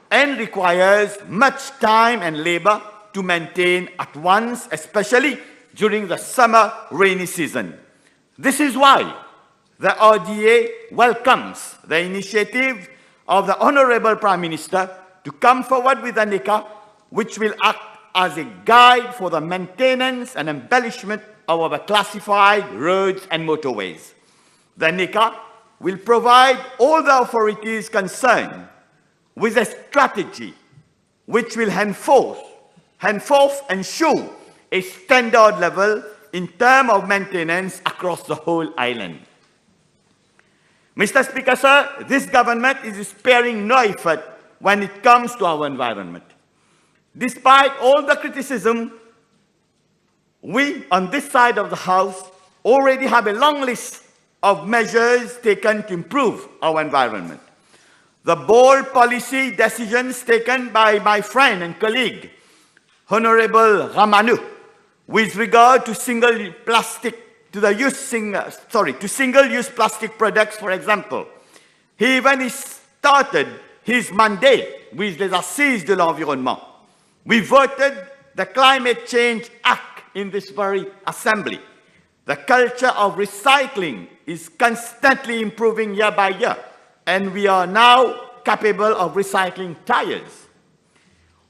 and requires much time and labor to maintain at once, especially during the summer rainy season. This is why the RDA welcomes the initiative of the Honorable Prime Minister to come forward with a NECA which will act as a guide for the maintenance and embellishment of our classified roads and motorways. The NECA will provide all the authorities concerned with a strategy which will henceforth ensure a standard level in terms of maintenance across the whole island. Mr. Speaker, sir, this government is sparing no effort when it comes to our environment. Despite all the criticism, we on this side of the House already have a long list of measures taken to improve our environment. The bold policy decisions taken by my friend and colleague, Honorable Ramanu, with regard to single-use plastic products, for example. He even started his mandate with les Assises de l'Environnement. We voted the Climate Change Act in this very assembly. The culture of recycling is constantly improving year by year, and we are now capable of recycling tires.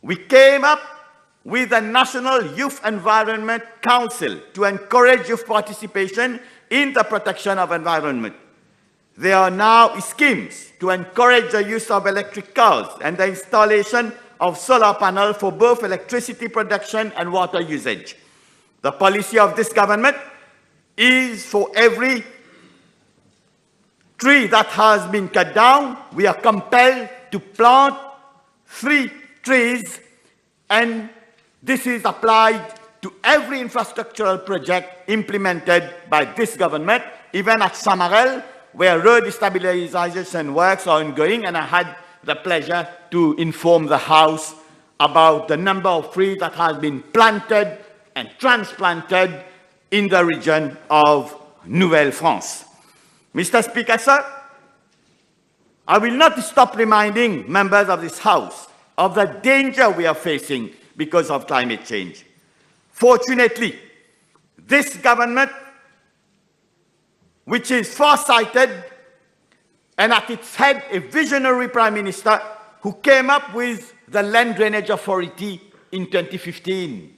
We came up with a National Youth Environment Council to encourage youth participation in the protection of environment. There are now schemes to encourage the use of electric cars and the installation of solar panels for both electricity production and water usage. The policy of this government is for every tree that has been cut down, we are compelled to plant 3 trees, and this is applied to every infrastructural project implemented by this government, even at Samarel, where road stabilization works are ongoing, and I had the pleasure to inform the House about the number of trees that has been planted and transplanted in the region of Nouvelle-France. Mr. Speaker, sir, I will not stop reminding members of this House of the danger we are facing because of climate change. Fortunately, this government, which is far-sighted, and at its head a visionary Prime Minister who came up with the Land Drainage Authority in 2015.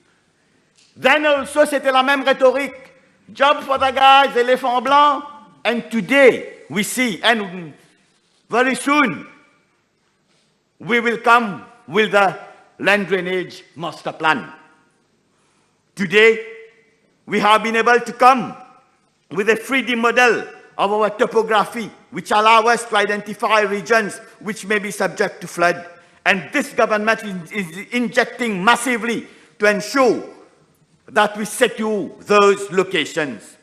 Then also, c'était la même rhétorique. Job for the guys, éléphant blanc. And today, we see, and very soon, we will come with the Land Drainage Master Plan. Today, we have been able to come with a 3D model of our topography, which allow us to identify regions which may be subject to flood. And this government is injecting massively to ensure that we secure those locations.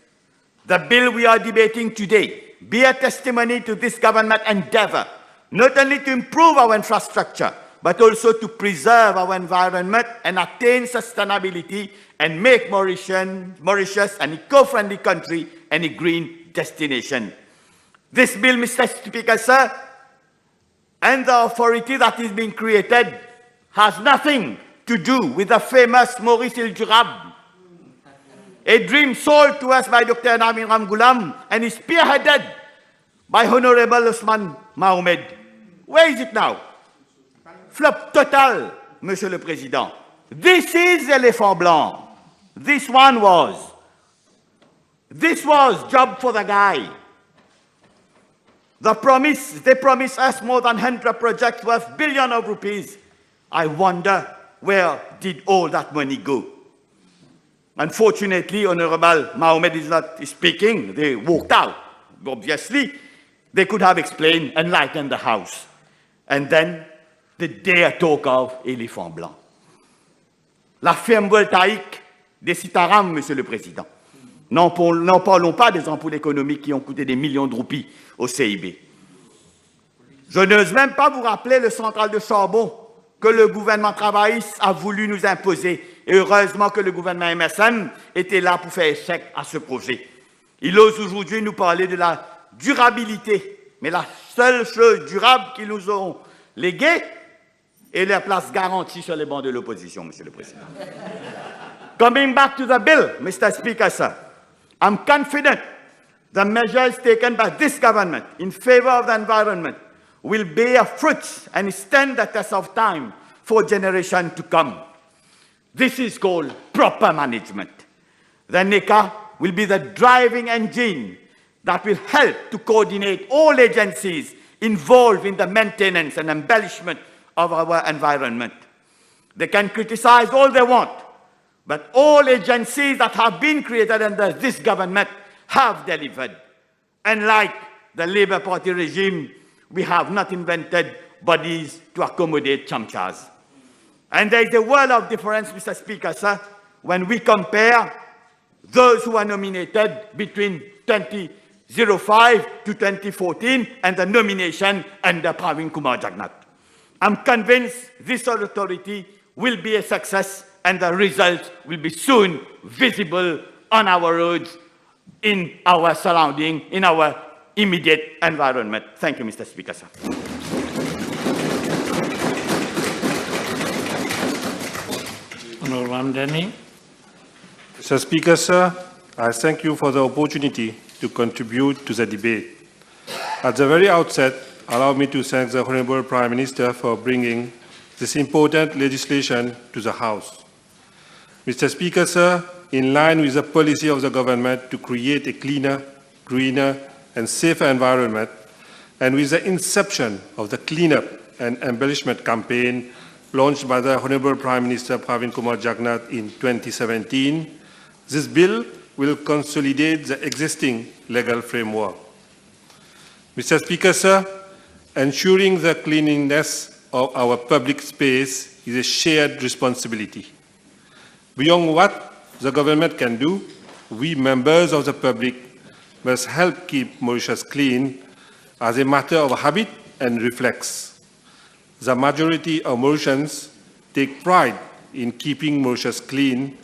The bill we are debating today be a testimony to this government endeavor, not only to improve our infrastructure, but also to preserve our environment and attain sustainability and make Mauritius an eco-friendly country and a green destination. This bill, Mr. Speaker, sir, and the authority that is being created has nothing to do with the famous Maurice Durab, a dream sold to us by Dr. Namin Ramgoolam and is spearheaded by Honorable Osman Mahomed. Where is it now? Flop total, Monsieur le Président. This is l'éléphant blanc. This was job for the guy. They promise us more than 100 projects worth billions of rupees. I wonder where did all that money go? Unfortunately, Honorable Mahomed is not speaking. They walked out. Obviously, they could have explained, enlightened the House. And then, the dare talk of éléphant blanc. La ferme voltaïque des Citaram, Monsieur le Président. N'en parlons pas des ampoules économiques qui ont coûté des millions de roupies au CIB. Je n'ose même pas vous rappeler le central de charbon que le gouvernement travailliste a voulu nous imposer. Et heureusement que le gouvernement MSM était là pour faire échec à ce projet. Il ose aujourd'hui nous parler de la durabilité. Mais la seule chose durable qu'ils nous ont léguée est la place garantie sur les bancs de l'opposition, Monsieur le Président. Coming back to the bill, Mr. Speaker, sir, I'm confident the measures taken by this government in favor of the environment will bear fruits and stand the test of time for generations to come. This is called proper management. The NECA will be the driving engine that will help to coordinate all agencies involved in the maintenance and embellishment of our environment. They can criticize all they want, but all agencies that have been created under this government have delivered. Unlike the Labour Party regime, we have not invented bodies to accommodate chamchas. And there is a world of difference, Mr. Speaker, sir, when we compare those who are nominated between 2005 to 2014 and the nomination under Pravin Kumar Jagnat. I'm convinced this authority will be a success and the results will be soon visible on our roads, in our surrounding, in our immediate environment. Thank you, Mr. Speaker, sir. Honorable Ramdani. Mr. Speaker, sir, I thank you for the opportunity to contribute to the debate. At the very outset, allow me to thank the Honorable Prime Minister for bringing this important legislation to the House. Mr. Speaker, sir, in line with the policy of the government to create a cleaner, greener, and safer environment, and with the inception of the cleanup and embellishment campaign launched by the Honorable Prime Minister Pravin Kumar Jagnat in 2017, this bill will consolidate the existing legal framework. Mr. Speaker, sir, ensuring the cleanliness of our public space is a shared responsibility. Beyond what the government can do, we members of the public must help keep Mauritius clean as a matter of habit and reflex. The majority of Mauritians take pride in keeping Mauritius clean,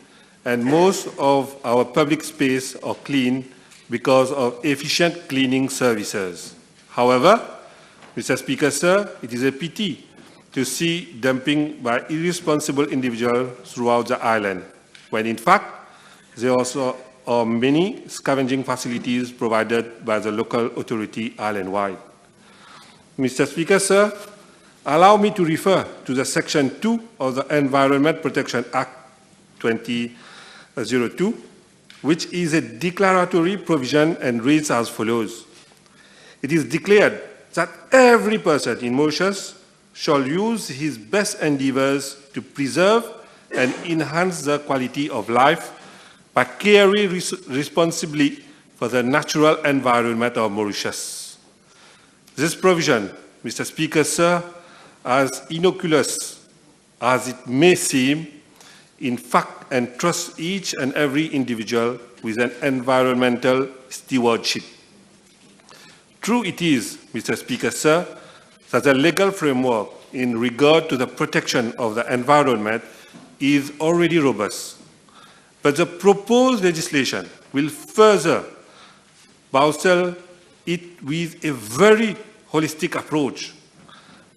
and most of our public space are clean because of efficient cleaning services. However, Mr. Speaker, sir, it is a pity to see dumping by irresponsible individuals throughout the island, when in fact there also are many scavenging facilities provided by the local authority island-wide. Mr. Speaker, sir, allow me to refer to the Section 2 of the Environment Protection Act 2002, which is a declaratory provision and reads as follows. It is declared that every person in Mauritius shall use his best endeavors to preserve and enhance the quality of life by caring responsibly for the natural environment of Mauritius. This provision, Mr. Speaker, sir, as innocuous as it may seem, in fact entrusts each and every individual with an environmental stewardship. True it is, Mr. Speaker, sir, that the legal framework in regard to the protection of the environment is already robust, but the proposed legislation will further bolster it with a very holistic approach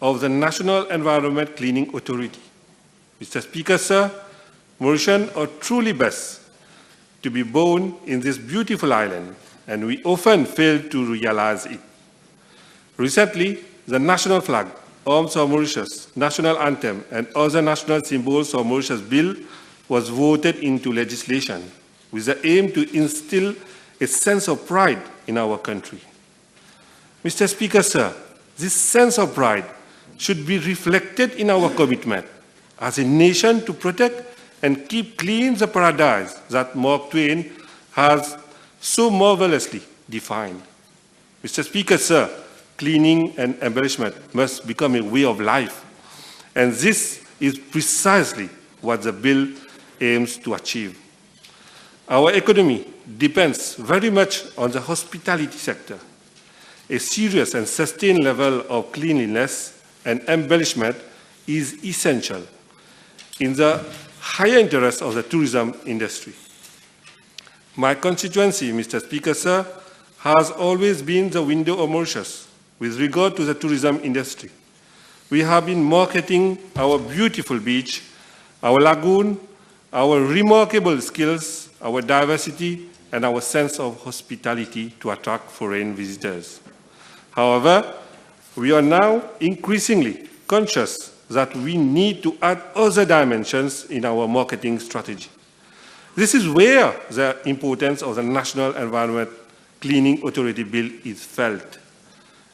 of the National Environment Cleaning Authority. Mr. Speaker, sir, Mauritians are truly blessed to be born in this beautiful island, and we often fail to realize it. Recently, the national flag, arms of Mauritius, national anthem, and other national symbols of Mauritius bill was voted into legislation with the aim to instill a sense of pride in our country. Mr. Speaker, sir, this sense of pride should be reflected in our commitment as a nation to protect and keep clean the paradise that Mark Twain has so marvelously defined. Mr. Speaker, sir, cleaning and embellishment must become a way of life, and this is precisely what the bill aims to achieve. Our economy depends very much on the hospitality sector. A serious and sustained level of cleanliness and embellishment is essential in the higher interest of the tourism industry. My constituency, Mr. Speaker, sir, has always been the window of Mauritius with regard to the tourism industry. We have been marketing our beautiful beach, our lagoon, our remarkable skills, our diversity, and our sense of hospitality to attract foreign visitors. However, we are now increasingly conscious that we need to add other dimensions in our marketing strategy. This is where the importance of the National Environment Cleaning Authority Bill is felt.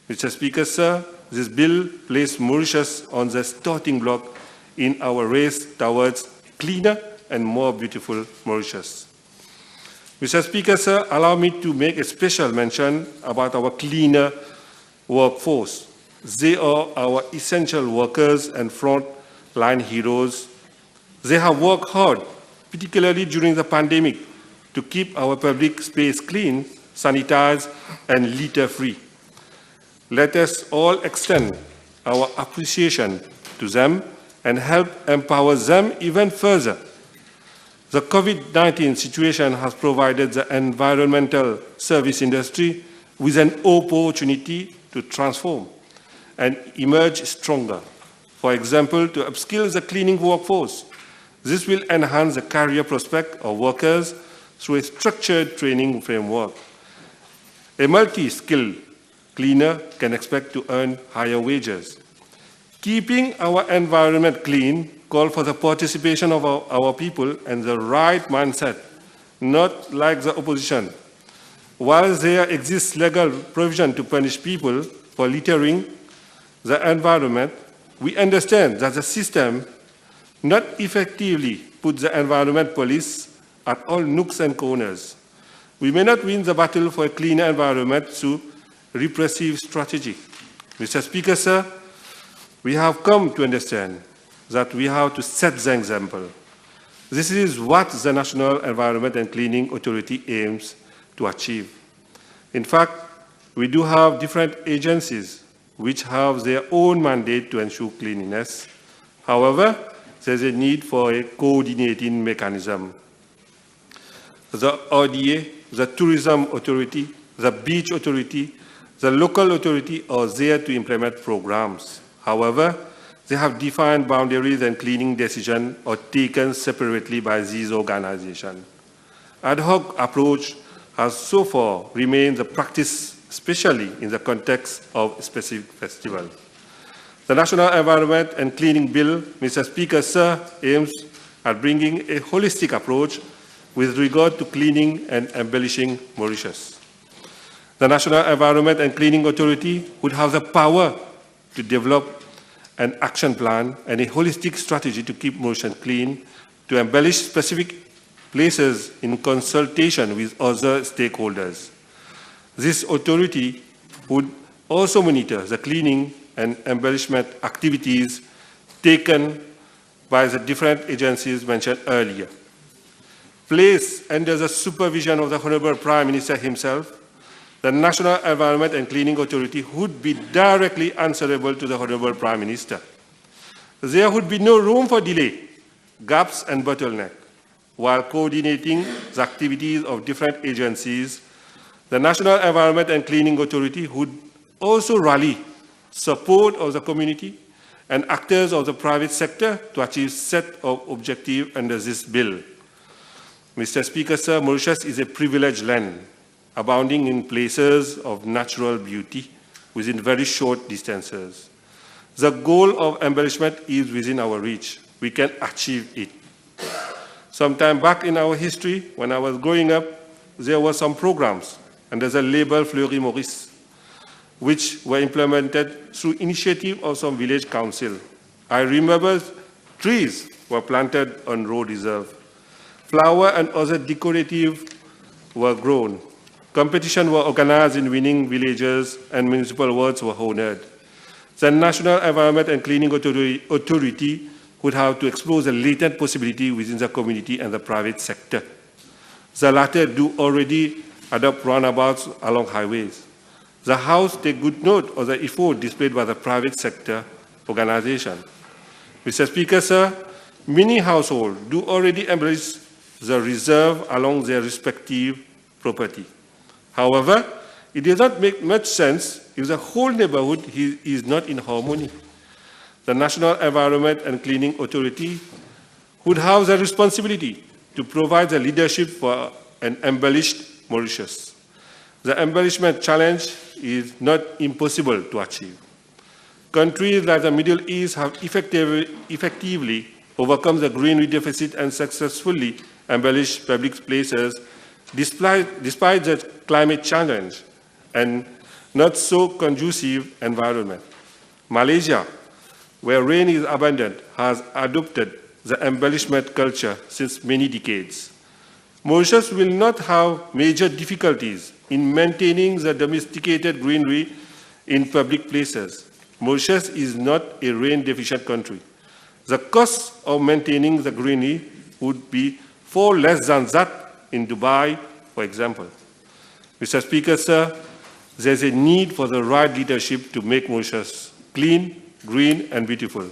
Mr. Speaker, sir, this bill places Mauritius on the starting block in our race towards cleaner and more beautiful Mauritius. Mr. Speaker, sir, allow me to make a special mention about our cleaner workforce. They are our essential workers and front-line heroes. They have worked hard, particularly during the pandemic, to keep our public space clean, sanitized, and litter-free. Let us all extend our appreciation to them and help empower them even further. The COVID-19 situation has provided the environmental service industry with an opportunity to transform and emerge stronger. For example, to upskill the cleaning workforce. This will enhance the career prospect of workers through a structured training framework. A multi-skilled cleaner can expect to earn higher wages. Keeping our environment clean calls for the participation of our people and the right mindset, not like the opposition. While there exists legal provision to punish people for littering the environment, we understand that the system not effectively puts the environment police at all nooks and corners. We may not win the battle for a cleaner environment through repressive strategy. Mr. Speaker, sir, we have come to understand that we have to set the example. This is what the National Environment and Cleaning Authority aims to achieve. In fact, we do have different agencies which have their own mandate to ensure cleanliness. However, there's a need for a coordinating mechanism. The RDA, the Tourism Authority, the Beach Authority, the local authority are there to implement programs. However, they have defined boundaries and cleaning decisions are taken separately by these organizations. Ad hoc approach has so far remained the practice, especially in the context of specific festivals. The National Environment and Cleaning Bill, Mr. Speaker, sir, aims at bringing a holistic approach with regard to cleaning and embellishing Mauritius. The National Environment and Cleaning Authority would have the power to develop an action plan and a holistic strategy to keep Mauritius clean, to embellish specific places in consultation with other stakeholders. This authority would also monitor the cleaning and embellishment activities taken by the different agencies mentioned earlier. Placed under the supervision of the Honorable Prime Minister himself, the National Environment and Cleaning Authority would be directly answerable to the Honorable Prime Minister. There would be no room for delay, gaps and bottlenecks, while coordinating the activities of different agencies The National Environment and Cleaning Authority would also rally support of the community and actors of the private sector to achieve set of objectives under this bill. Mr. Speaker, sir, Mauritius is a privileged land, abounding in places of natural beauty within very short distances. The goal of embellishment is within our reach. We can achieve it. Sometime back in our history, when I was growing up, there were some programs under the label Fleury Maurice, which were implemented through initiative of some village council. I remember trees were planted on road reserve. Flower and other decorative were grown. Competition were organized in winning villages and municipal wards were honored. The National Environment and Cleaning Authority would have to explore the latent possibility within the community and the private sector. The latter do already adopt roundabouts along highways. The House take good note of the effort displayed by the private sector organization. Mr. Speaker, sir, many households do already embrace the reserve along their respective property. However, it does not make much sense if the whole neighborhood is not in harmony. The National Environment and Cleaning Authority would have the responsibility to provide the leadership for an embellished Mauritius. The embellishment challenge is not impossible to achieve. Countries like the Middle East have effectively overcome the greenery deficit and successfully embellished public places despite the climate challenge and not so conducive environment. Malaysia, where rain is abundant, has adopted the embellishment culture since many decades. Mauritius will not have major difficulties in maintaining the domesticated greenery in public places. Mauritius is not a rain-deficient country. The cost of maintaining the greenery would be far less than that in Dubai, for example. Mr. Speaker, sir, there's a need for the right leadership to make Mauritius clean, green, and beautiful.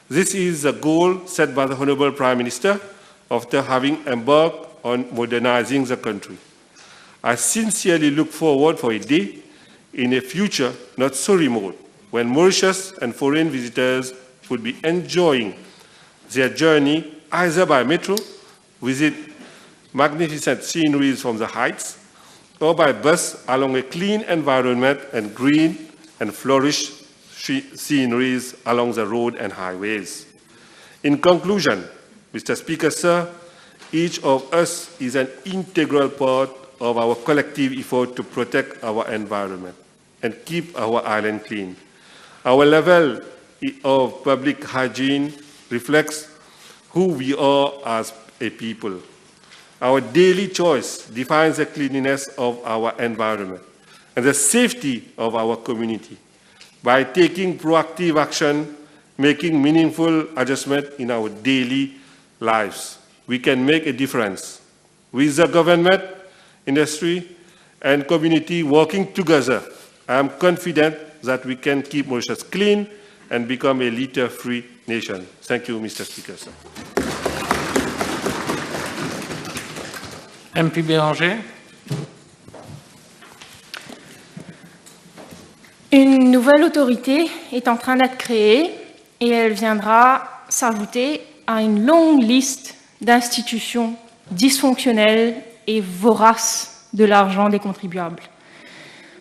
This is the goal set by the Honorable Prime Minister after having embarked on modernizing the country. I sincerely look forward for a day in a future not so remote when Mauritius and foreign visitors would be enjoying their journey either by metro, visit magnificent sceneries from the heights, or by bus along a clean environment and green and flourished sceneries along the road and highways. In conclusion, Mr. Speaker, sir, each of us is an integral part of our collective effort to protect our environment and keep our island clean. Our level of public hygiene reflects who we are as a people. Our daily choice defines the cleanliness of our environment and the safety of our community. By taking proactive action, making meaningful adjustment in our daily lives, we can make a difference. With the government, industry, and community working together, I am confident that we can keep Mauritius clean and become a litter-free nation. Thank you, Mr. Speaker, sir. MP Béranger. Une nouvelle autorité est en train d'être créée et elle viendra s'ajouter à une longue liste d'institutions dysfonctionnelles et voraces de l'argent des contribuables.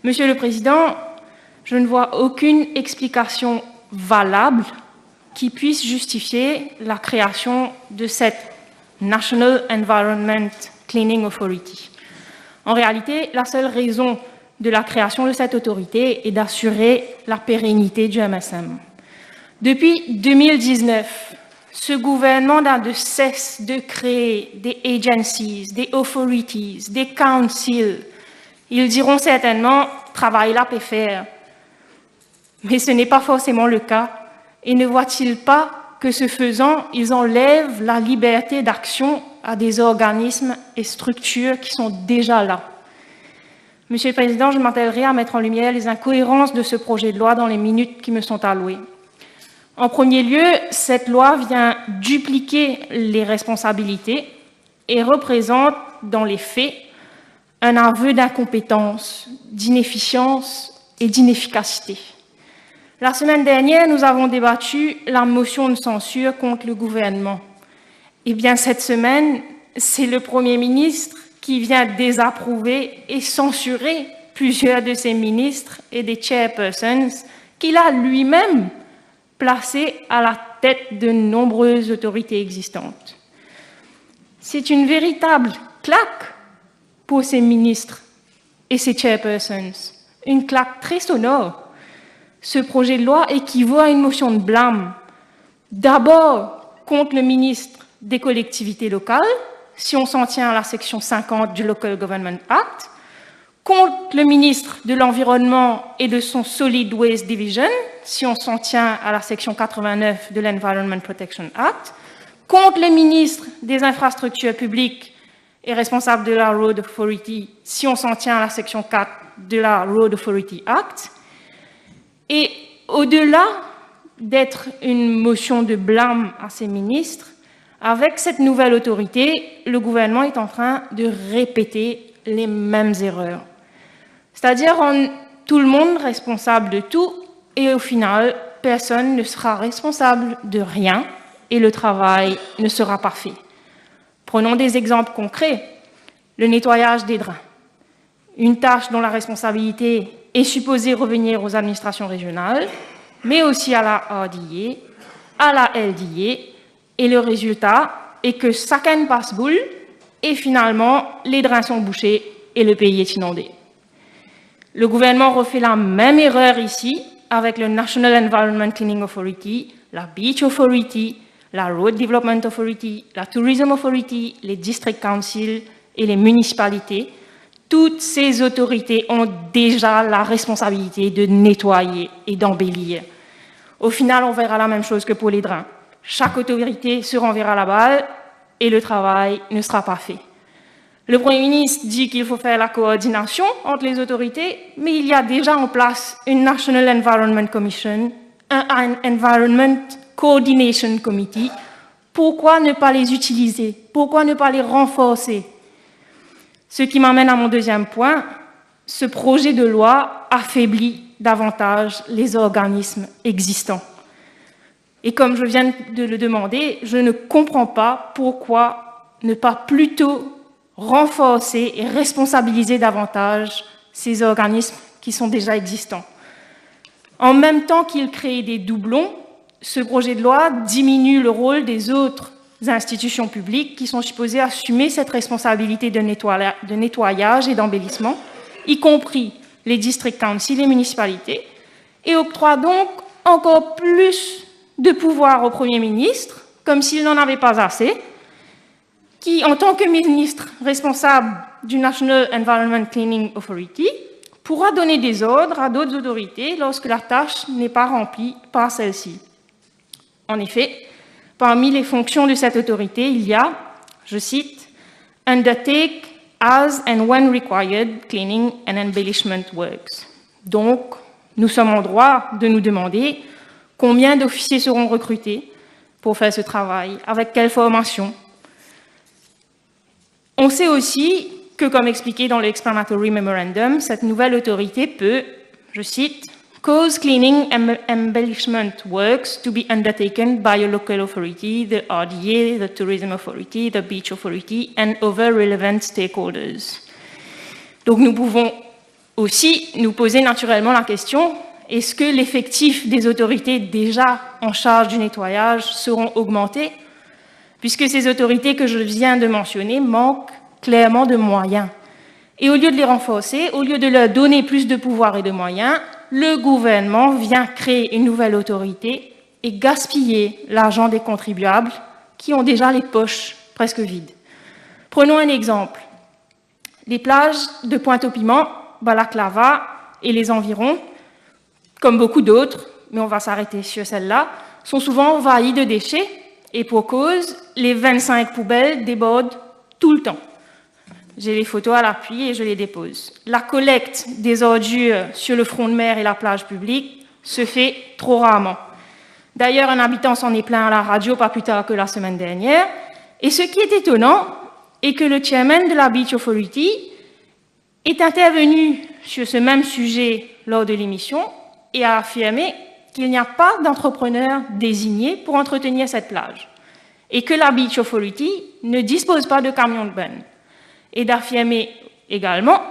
Monsieur le Président, je ne vois aucune explication valable qui puisse justifier la création de cette National Environment Cleaning Authority. En réalité, la seule raison de la création de cette autorité est d'assurer la pérennité du MSM. Depuis 2019, ce gouvernement n'a de cesse de créer des agencies, des authorities, des councils. Ils diront certainement « travail là peut faire ». Mais ce n'est pas forcément le cas. Et ne voient-ils pas que ce faisant, ils enlèvent la liberté d'action à des organismes et structures qui sont déjà là? Monsieur le Président, je m'attellerai à mettre en lumière les incohérences de ce projet de loi dans les minutes qui me sont allouées. En premier lieu, cette loi vient dupliquer les responsabilités et représente, dans les faits, un aveu d'incompétence, d'inefficience et d'inefficacité. La semaine dernière, nous avons débattu la motion de censure contre le gouvernement. Eh bien, cette semaine, c'est le Premier ministre qui vient désapprouver et censurer plusieurs de ses ministres et des chairpersons qu'il a lui-même placés à la tête de nombreuses autorités existantes. C'est une véritable claque pour ces ministres et ces chairpersons, une claque très sonore. Ce projet de loi équivaut à une motion de blâme, d'abord contre le ministre des collectivités locales, si on s'en tient à la section 50 du Local Government Act, contre le ministre de l'Environnement et de son Solid Waste Division, si on s'en tient à la section 89 de l'Environment Protection Act, contre le ministre des Infrastructures publiques et responsable de la Road Authority, si on s'en tient à la section 4 de la Road Authority Act. Et au-delà d'être une motion de blâme à ces ministres, avec cette nouvelle autorité, le gouvernement est en train de répéter les mêmes erreurs. C'est-à-dire rendre tout le monde responsable de tout et au final, personne ne sera responsable de rien et le travail ne sera pas fait. Prenons des exemples concrets. Le nettoyage des drains, une tâche dont la responsabilité est supposée revenir aux administrations régionales, mais aussi à la RDA, à la LDA, et le résultat est que chacun passe-boule et finalement, les drains sont bouchés et le pays est inondé. Le gouvernement refait la même erreur ici avec le National Environment Cleaning Authority, la Beach Authority, la Road Development Authority, la Tourism Authority, les District Councils et les municipalités. Toutes ces autorités ont déjà la responsabilité de nettoyer et d'embellir. Au final, on verra la même chose que pour les drains. Chaque autorité se renverra la balle et le travail ne sera pas fait. Le Premier ministre dit qu'il faut faire la coordination entre les autorités, mais il y a déjà en place une National Environment Commission, un Environment Coordination Committee. Pourquoi ne pas les utiliser? Pourquoi ne pas les renforcer? Ce qui m'amène à mon deuxième point, ce projet de loi affaiblit davantage les organismes existants. Et comme je viens de le demander, je ne comprends pas pourquoi ne pas plutôt renforcer et responsabiliser davantage ces organismes qui sont déjà existants. En même temps qu'il crée des doublons, ce projet de loi diminue le rôle des autres institutions publiques qui sont supposées assumer cette responsabilité de nettoyage et d'embellissement, y compris les district councils, les municipalités, et octroie donc encore plus de pouvoir au Premier ministre, comme s'il n'en avait pas assez, qui, en tant que ministre responsable du National Environment Cleaning Authority, pourra donner des ordres à d'autres autorités lorsque la tâche n'est pas remplie par celle-ci. En effet, parmi les fonctions de cette autorité, il y a, je cite, « undertake as and when required cleaning and embellishment works ». Donc, nous sommes en droit de nous demander combien d'officiers seront recrutés pour faire ce travail, avec quelle formation. On sait aussi que, comme expliqué dans l'explanatory memorandum, cette nouvelle autorité peut, je cite, « cause cleaning and embellishment works to be undertaken by a local authority, the RDA, the Tourism Authority, the Beach Authority, and other relevant stakeholders ». Donc nous pouvons aussi nous poser naturellement la question, est-ce que l'effectif des autorités déjà en charge du nettoyage seront augmentés, puisque ces autorités que je viens de mentionner manquent clairement de moyens. Et au lieu de les renforcer, au lieu de leur donner plus de pouvoir et de moyens, le gouvernement vient créer une nouvelle autorité et gaspiller l'argent des contribuables qui ont déjà les poches presque vides. Prenons un exemple. Les plages de Pointe-au-Piment, Balaclava et les environs, comme beaucoup d'autres, mais on va s'arrêter sur celle-là, sont souvent envahies de déchets et pour cause, les 25 poubelles débordent tout le temps. J'ai les photos à l'appui et je les dépose. La collecte des ordures sur le front de mer et la plage publique se fait trop rarement. D'ailleurs, un habitant s'en est plaint à la radio pas plus tard que la semaine dernière. Et ce qui est étonnant est que le chairman de la Beach Authority est intervenu sur ce même sujet lors de l'émission et a affirmé qu'il n'y a pas d'entrepreneur désigné pour entretenir cette plage et que la Beach Authority ne dispose pas de camions de benne, et d'affirmer également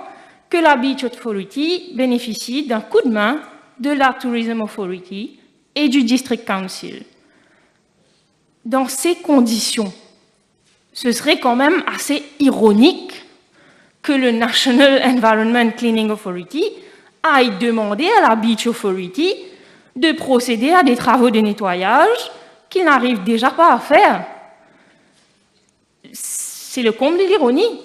que la Beach Authority bénéficie d'un coup de main de la Tourism Authority et du District Council. Dans ces conditions, ce serait quand même assez ironique que le National Environment Cleaning Authority aille demander à la Beach Authority de procéder à des travaux de nettoyage qu'il n'arrive déjà pas à faire. C'est le comble de l'ironie.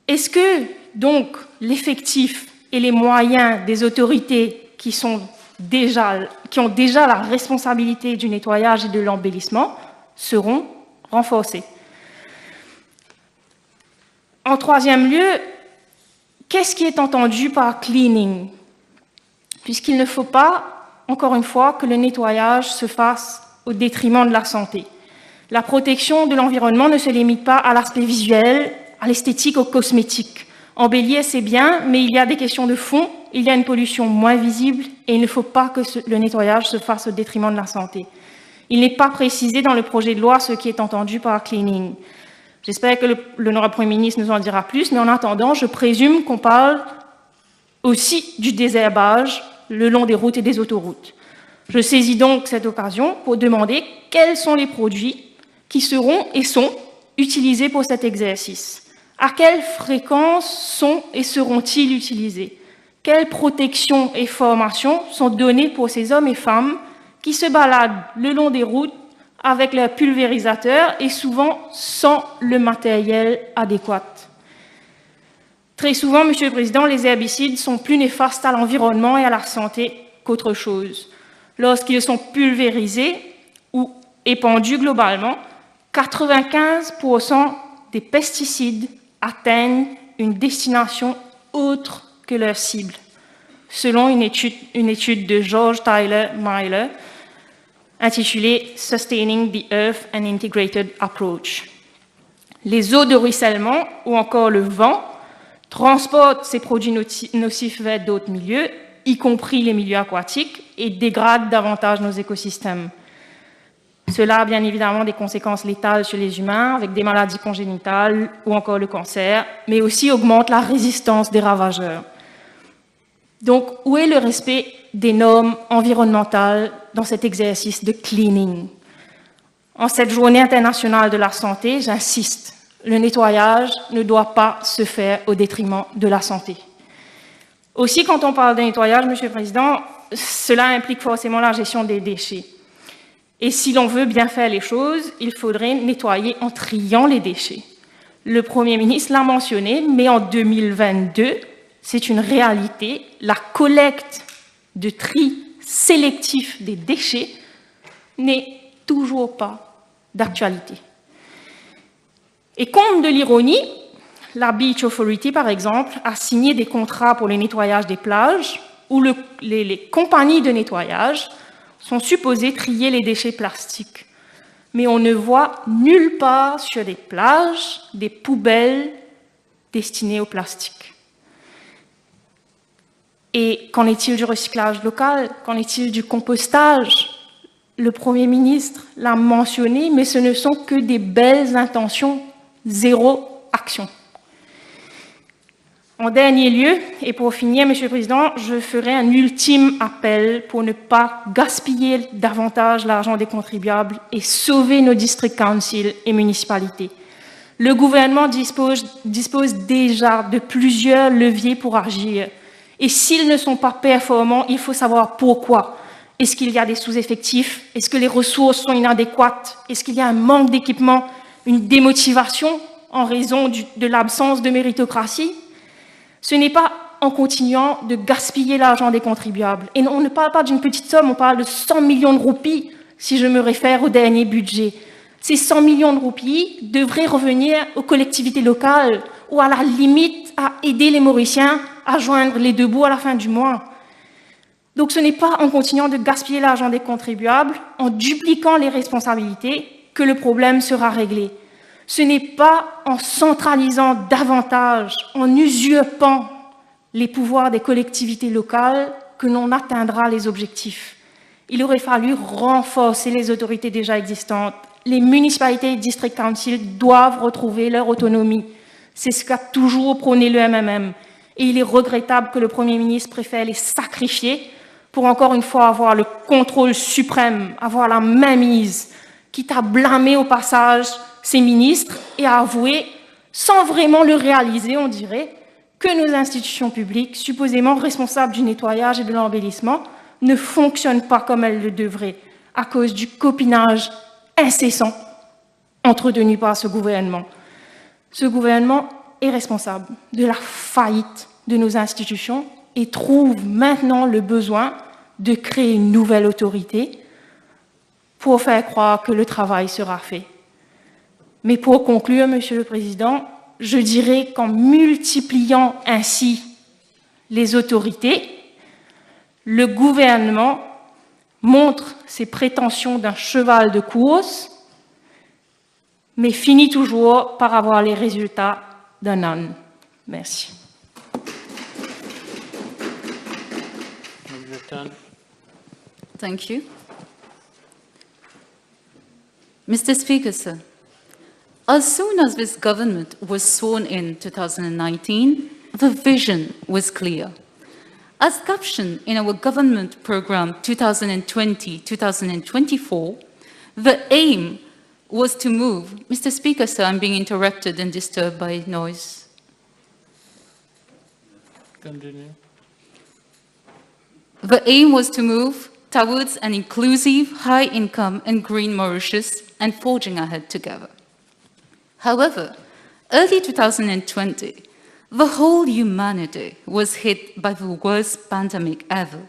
Est-ce que, donc, l'effectif et les moyens des autorités qui ont déjà la responsabilité du nettoyage et de l'embellissement seront renforcés? En troisième lieu, qu'est-ce qui est entendu par cleaning? Puisqu'il ne faut pas, encore une fois, que le nettoyage se fasse au détriment de la santé. La protection de l'environnement ne se limite pas à l'aspect visuel, à l'esthétique, au cosmétique. Embellir, c'est bien, mais il y a des questions de fond, il y a une pollution moins visible et il ne faut pas que le nettoyage se fasse au détriment de la santé. Il n'est pas précisé dans le projet de loi ce qui est entendu par cleaning. J'espère que l'honorable Premier ministre nous en dira plus, mais en attendant, je présume qu'on parle aussi du désherbage le long des routes et des autoroutes. Je saisis donc cette occasion pour demander quels sont les produits qui seront et sont utilisés pour cet exercice. À quelle fréquence sont et seront-ils utilisés? Quelles protections et formations sont données pour ces hommes et femmes qui se baladent le long des routes avec leur pulvérisateur et souvent sans le matériel adéquat? Très souvent, Monsieur le Président, les herbicides sont plus néfastes à l'environnement et à la santé qu'autre chose. Lorsqu'ils sont pulvérisés ou épandus globalement, 95% des pesticides atteignent une destination autre que leur cible, selon une étude de George Tyler Myler intitulée « Sustaining the Earth and Integrated Approach ». Les eaux de ruissellement ou encore le vent transportent ces produits nocifs vers d'autres milieux, y compris les milieux aquatiques, et dégradent davantage nos écosystèmes. Cela a bien évidemment des conséquences létales sur les humains, avec des maladies congénitales ou encore le cancer, mais aussi augmente la résistance des ravageurs. Donc, où est le respect des normes environnementales dans cet exercice de cleaning? En cette journée internationale de la santé, j'insiste, le nettoyage ne doit pas se faire au détriment de la santé. Aussi, quand on parle de nettoyage, Monsieur le Président, cela implique forcément la gestion des déchets. Et si l'on veut bien faire les choses, il faudrait nettoyer en triant les déchets. Le Premier ministre l'a mentionné, mais en 2022, c'est une réalité, la collecte de tri sélectif des déchets n'est toujours pas d'actualité. Et comble de l'ironie, la Beach Authority, par exemple, a signé des contrats pour le nettoyage des plages où les compagnies de nettoyage sont supposées trier les déchets plastiques. Mais on ne voit nulle part sur des plages des poubelles destinées au plastique. Et qu'en est-il du recyclage local? Qu'en est-il du compostage? Le Premier ministre l'a mentionné, mais ce ne sont que des belles intentions, zéro action. En dernier lieu, et pour finir, Monsieur le Président, je ferai un ultime appel pour ne pas gaspiller davantage l'argent des contribuables et sauver nos district councils et municipalités. Le gouvernement dispose déjà de plusieurs leviers pour agir. Et s'ils ne sont pas performants, il faut savoir pourquoi. Est-ce qu'il y a des sous-effectifs? Est-ce que les ressources sont inadéquates? Est-ce qu'il y a un manque d'équipement? Une démotivation en raison de l'absence de méritocratie? Ce n'est pas en continuant de gaspiller l'argent des contribuables. Et on ne parle pas d'une petite somme, on parle de 100 millions de roupies, si je me réfère au dernier budget. Ces 100 millions de roupies devraient revenir aux collectivités locales ou à la limite à aider les Mauriciens à joindre les deux bouts à la fin du mois. Donc ce n'est pas en continuant de gaspiller l'argent des contribuables, en dupliquant les responsabilités, que le problème sera réglé. Ce n'est pas en centralisant davantage, en usurpant les pouvoirs des collectivités locales que l'on atteindra les objectifs. Il aurait fallu renforcer les autorités déjà existantes. Les municipalités et district councils doivent retrouver leur autonomie. C'est ce qu'a toujours prôné le MMM. Et il est regrettable que le Premier ministre préfère les sacrifier pour encore une fois avoir le contrôle suprême, avoir la mainmise, quitte à blâmer au passage ses ministres et à avouer, sans vraiment le réaliser, on dirait, que nos institutions publiques, supposément responsables du nettoyage et de l'embellissement, ne fonctionnent pas comme elles le devraient, à cause du copinage incessant entretenu par ce gouvernement. Ce gouvernement est responsable de la faillite de nos institutions et trouve maintenant le besoin de créer une nouvelle autorité pour faire croire que le travail sera fait. Mais pour conclure, Monsieur le Président, je dirais qu'en multipliant ainsi les autorités, le gouvernement montre ses prétentions d'un cheval de course, mais finit toujours par avoir les résultats d'un âne. Merci. Thank you. Mr. Speaker, sir, as soon as this government was sworn in 2019, the vision was clear. As captioned in our government program 2020-2024, the aim was to move. Mr. Speaker, sir, I'm being interrupted and disturbed by noise. Continue. The aim was to move towards an inclusive, high-income and green Mauritius and forging ahead together. However, early 2020, the whole humanity was hit by the worst pandemic ever,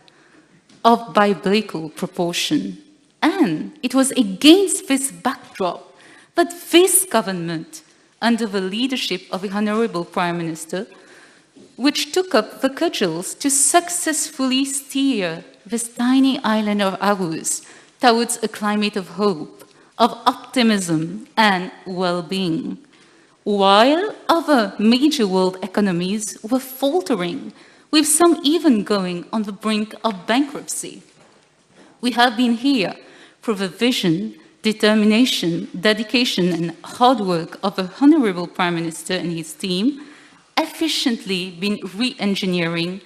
of biblical proportion. And it was against this backdrop that this government, under the leadership of the Honourable Prime Minister, which took up the cudgels to successfully steer this tiny island of ours towards a climate of hope, of optimism and well-being, while other major world economies were faltering, with some even going on the brink of bankruptcy. We have been here for the vision, determination, dedication and hard work of the Honourable Prime Minister and his team, efficiently been re-engineering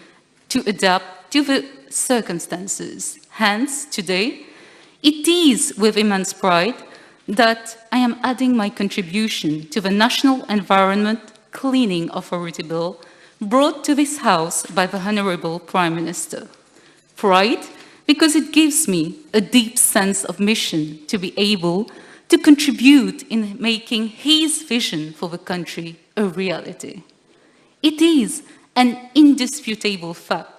to adapt to the circumstances. Hence, today, it is with immense pride that I am adding my contribution to the National Environment Cleaning Authority Bill brought to this House by the Honourable Prime Minister. Pride because it gives me a deep sense of mission to be able to contribute in making his vision for the country a reality. It is an indisputable fact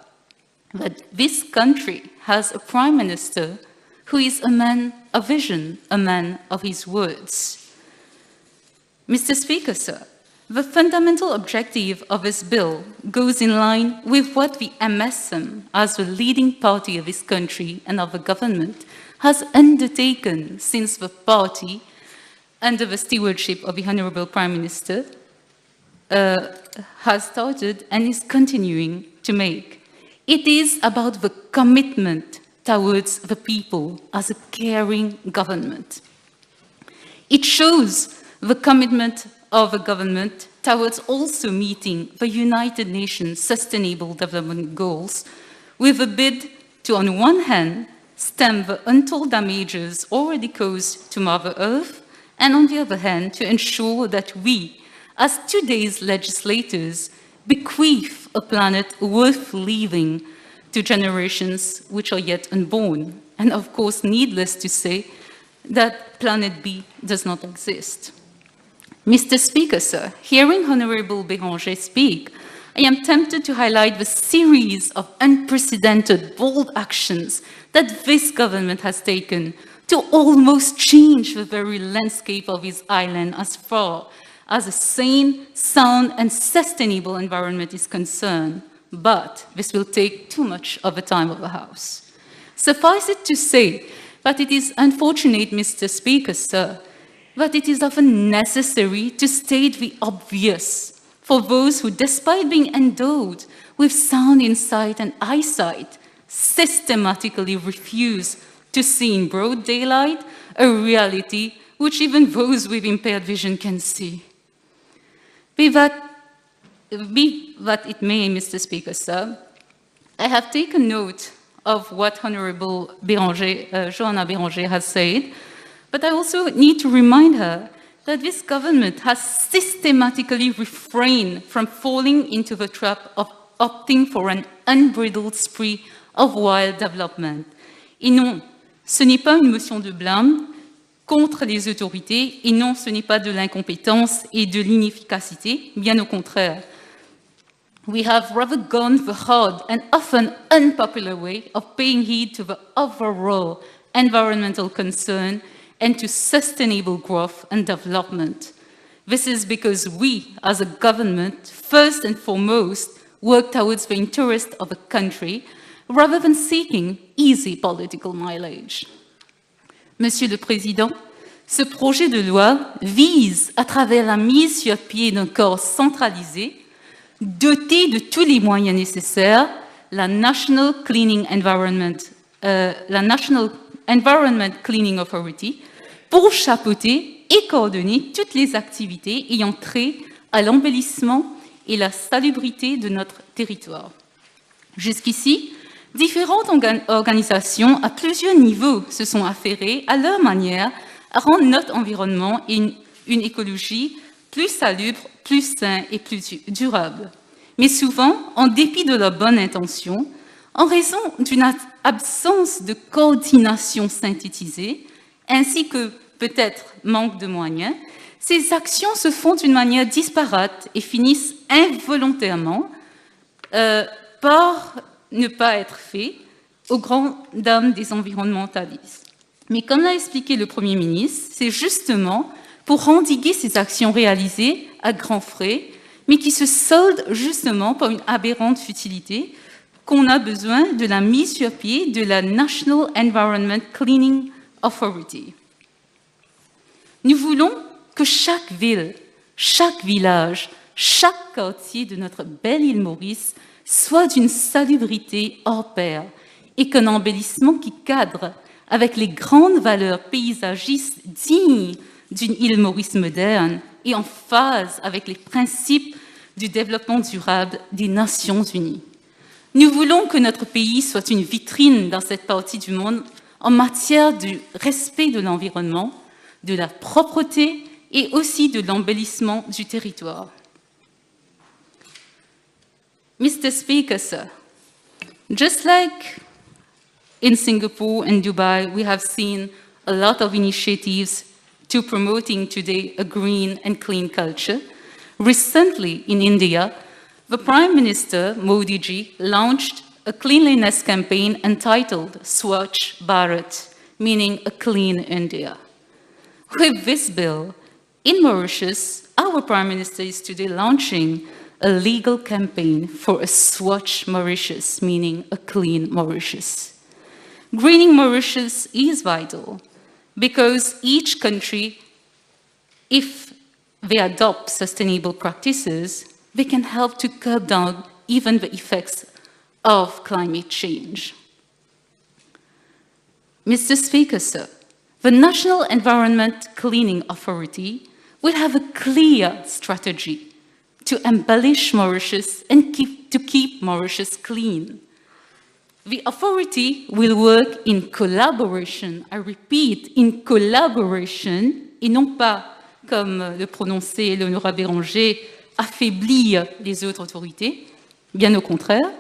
that this country has a Prime Minister who is a man of vision, a man of his words. Mr. Speaker, sir, the fundamental objective of this bill goes in line with what the MSM, as the leading party of this country and of the government, has undertaken since the party, under the stewardship of the Honourable Prime Minister, has started and is continuing to make. It is about the commitment towards the people as a caring government. It shows the commitment of the government towards also meeting the United Nations Sustainable Development Goals with a bid to, on one hand, stem the untold damages already caused to Mother Earth, and on the other hand, to ensure that we, as today's legislators, bequeath a planet worth leaving to generations which are yet unborn. And of course, needless to say, that planet B does not exist. Mr. Speaker, sir, hearing Honourable Béranger speak, I am tempted to highlight the series of unprecedented, bold actions that this government has taken to almost change the very landscape of his island as far as a sane, sound and sustainable environment is concerned. But this will take too much of the time of the House. Suffice it to say that it is unfortunate, Mr. Speaker, sir, that it is often necessary to state the obvious for those who, despite being endowed with sound insight and eyesight systematically refuse to see in broad daylight a reality which even those with impaired vision can see. Be that it may, Mr. Speaker, sir, I have taken note of what Honourable Joanna Béranger has said, but I also need to remind her that this government has systematically refrained from falling into the trap of opting for an unbridled spree of wild development. Et non, ce n'est pas une motion de blâme contre les autorités, et non, ce n'est pas de l'incompétence et de l'inefficacité, bien au contraire. We have rather gone the hard and often unpopular way of paying heed to the overall environmental concern and to sustainable growth and development. This is because we, as a government, first and foremost, work towards the interest of the country rather than seeking easy political mileage. Monsieur le Président, ce projet de loi vise, à travers la mise sur pied d'un corps centralisé, doté de tous les moyens nécessaires, la National Environment Cleaning Authority, pour chapeauter et coordonner toutes les activités ayant trait à l'embellissement et la salubrité de notre territoire. Jusqu'ici, différentes organisations à plusieurs niveaux se sont affairées à leur manière à rendre notre environnement et une écologie plus salubre, plus sain et plus durable. Mais souvent, en dépit de leurs bonnes intentions, en raison d'une absence de coordination synthétisée, ainsi que peut-être manque de moyens, ces actions se font d'une manière disparate et finissent involontairement par ne pas être faites aux grandes dames des environnementalistes. Mais comme l'a expliqué le Premier ministre, c'est justement pour endiguer ces actions réalisées à grands frais, mais qui se soldent justement par une aberrante futilité, qu'on a besoin de la mise sur pied de la National Environment Cleaning Authority. Nous voulons que chaque ville, chaque village, chaque quartier de notre belle île Maurice soit d'une salubrité hors pair et qu'un embellissement qui cadre avec les grandes valeurs paysagistes dignes d'une île Maurice moderne et en phase avec les principes du développement durable des Nations Unies. Nous voulons que notre pays soit une vitrine dans cette partie du monde en matière de respect de l'environnement, de la propreté et aussi de l'embellissement du territoire. Mr. Speaker, sir, just like in Singapore and Dubai, we have seen a lot of initiatives to promoting today a green and clean culture. Recently in India, the Prime Minister, Modi ji, launched a cleanliness campaign entitled Swachh Bharat, meaning a clean India. With this bill, in Mauritius, our Prime Minister is today launching a legal campaign for a Swachh Mauritius, meaning a clean Mauritius. Greening Mauritius is vital because each country, if they adopt sustainable practices, they can help to curb down even the effects of climate change. Mr. Speaker, sir, the National Environment Cleaning Authority will have a clear strategy to embellish Mauritius and to keep Mauritius clean. The authority will work in collaboration, I repeat, in collaboration, et non pas, comme le prononçait l'honorable Béranger, affaiblir les autres autorités, bien au contraire,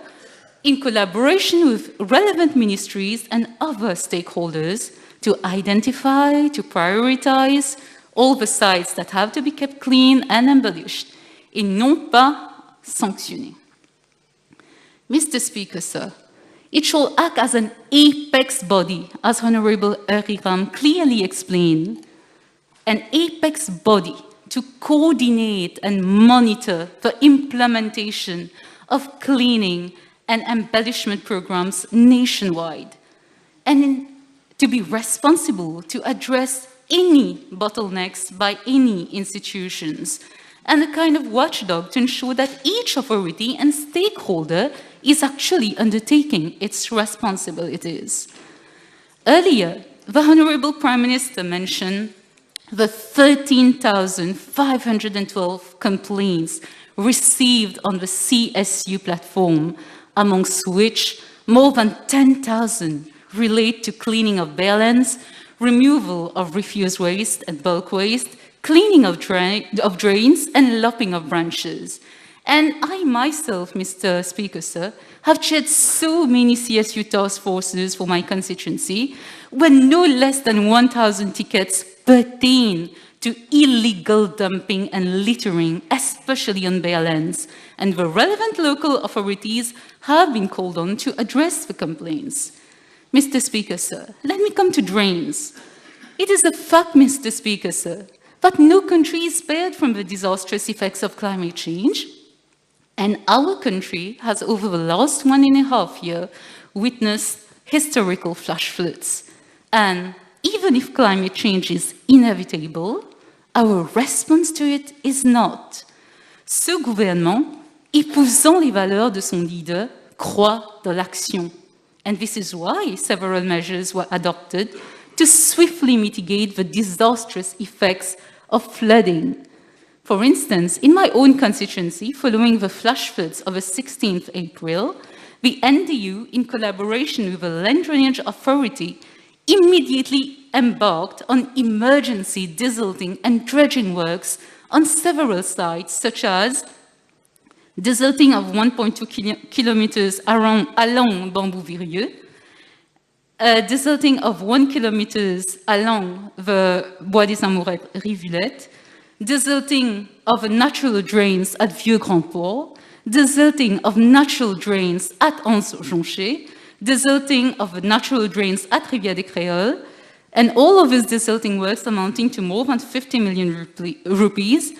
in collaboration with relevant ministries and other stakeholders to identify, to prioritize all the sites that have to be kept clean and embellished, et non pas sanctionner. Mr. Speaker, sir, it shall act as an apex body, as Honorable Eriram clearly explained, an apex body to coordinate and monitor the implementation of cleaning and embellishment programs nationwide, and to be responsible to address any bottlenecks by any institutions, and a kind of watchdog to ensure that each authority and stakeholder is actually undertaking its responsibilities. Earlier, the Honorable Prime Minister mentioned the 13,512 complaints received on the CSU platform, amongst which more than 10,000 relate to cleaning of bare lands, removal of refuse waste and bulk waste, cleaning of drains, and lopping of branches. And I myself, Mr. Speaker, sir, have chaired so many CSU task forces for my constituency, where no less than 1,000 tickets pertain to illegal dumping and littering, especially on bare lands, and the relevant local authorities have been called on to address the complaints. Mr. Speaker, sir, let me come to drains. It is a fact, Mr. Speaker, sir, that no country is spared from the disastrous effects of climate change, and our country has, over the last 1.5 years, witnessed historical flash floods. And even if climate change is inevitable, our response to it is not. Ce gouvernement, épousant les valeurs de son leader, croit dans l'action. And this is why several measures were adopted to swiftly mitigate the disastrous effects of flooding. For instance, in my own constituency, following the flash floods of the 16th April, the NDU, in collaboration with the Land Drainage Authority, immediately embarked on emergency desilting and dredging works on several sites, such as desilting of 1.2 kilometers along Bambou-Virieux, desilting of 1 kilometer along the Bois des Amourettes Rivulette, desilting of natural drains at Vieux-Grand-Port, desilting of natural drains at Anse-Jonché, desilting of natural drains at Rivière-des-Créoles, and all of these desilting works amounting to more than 50 million rupees,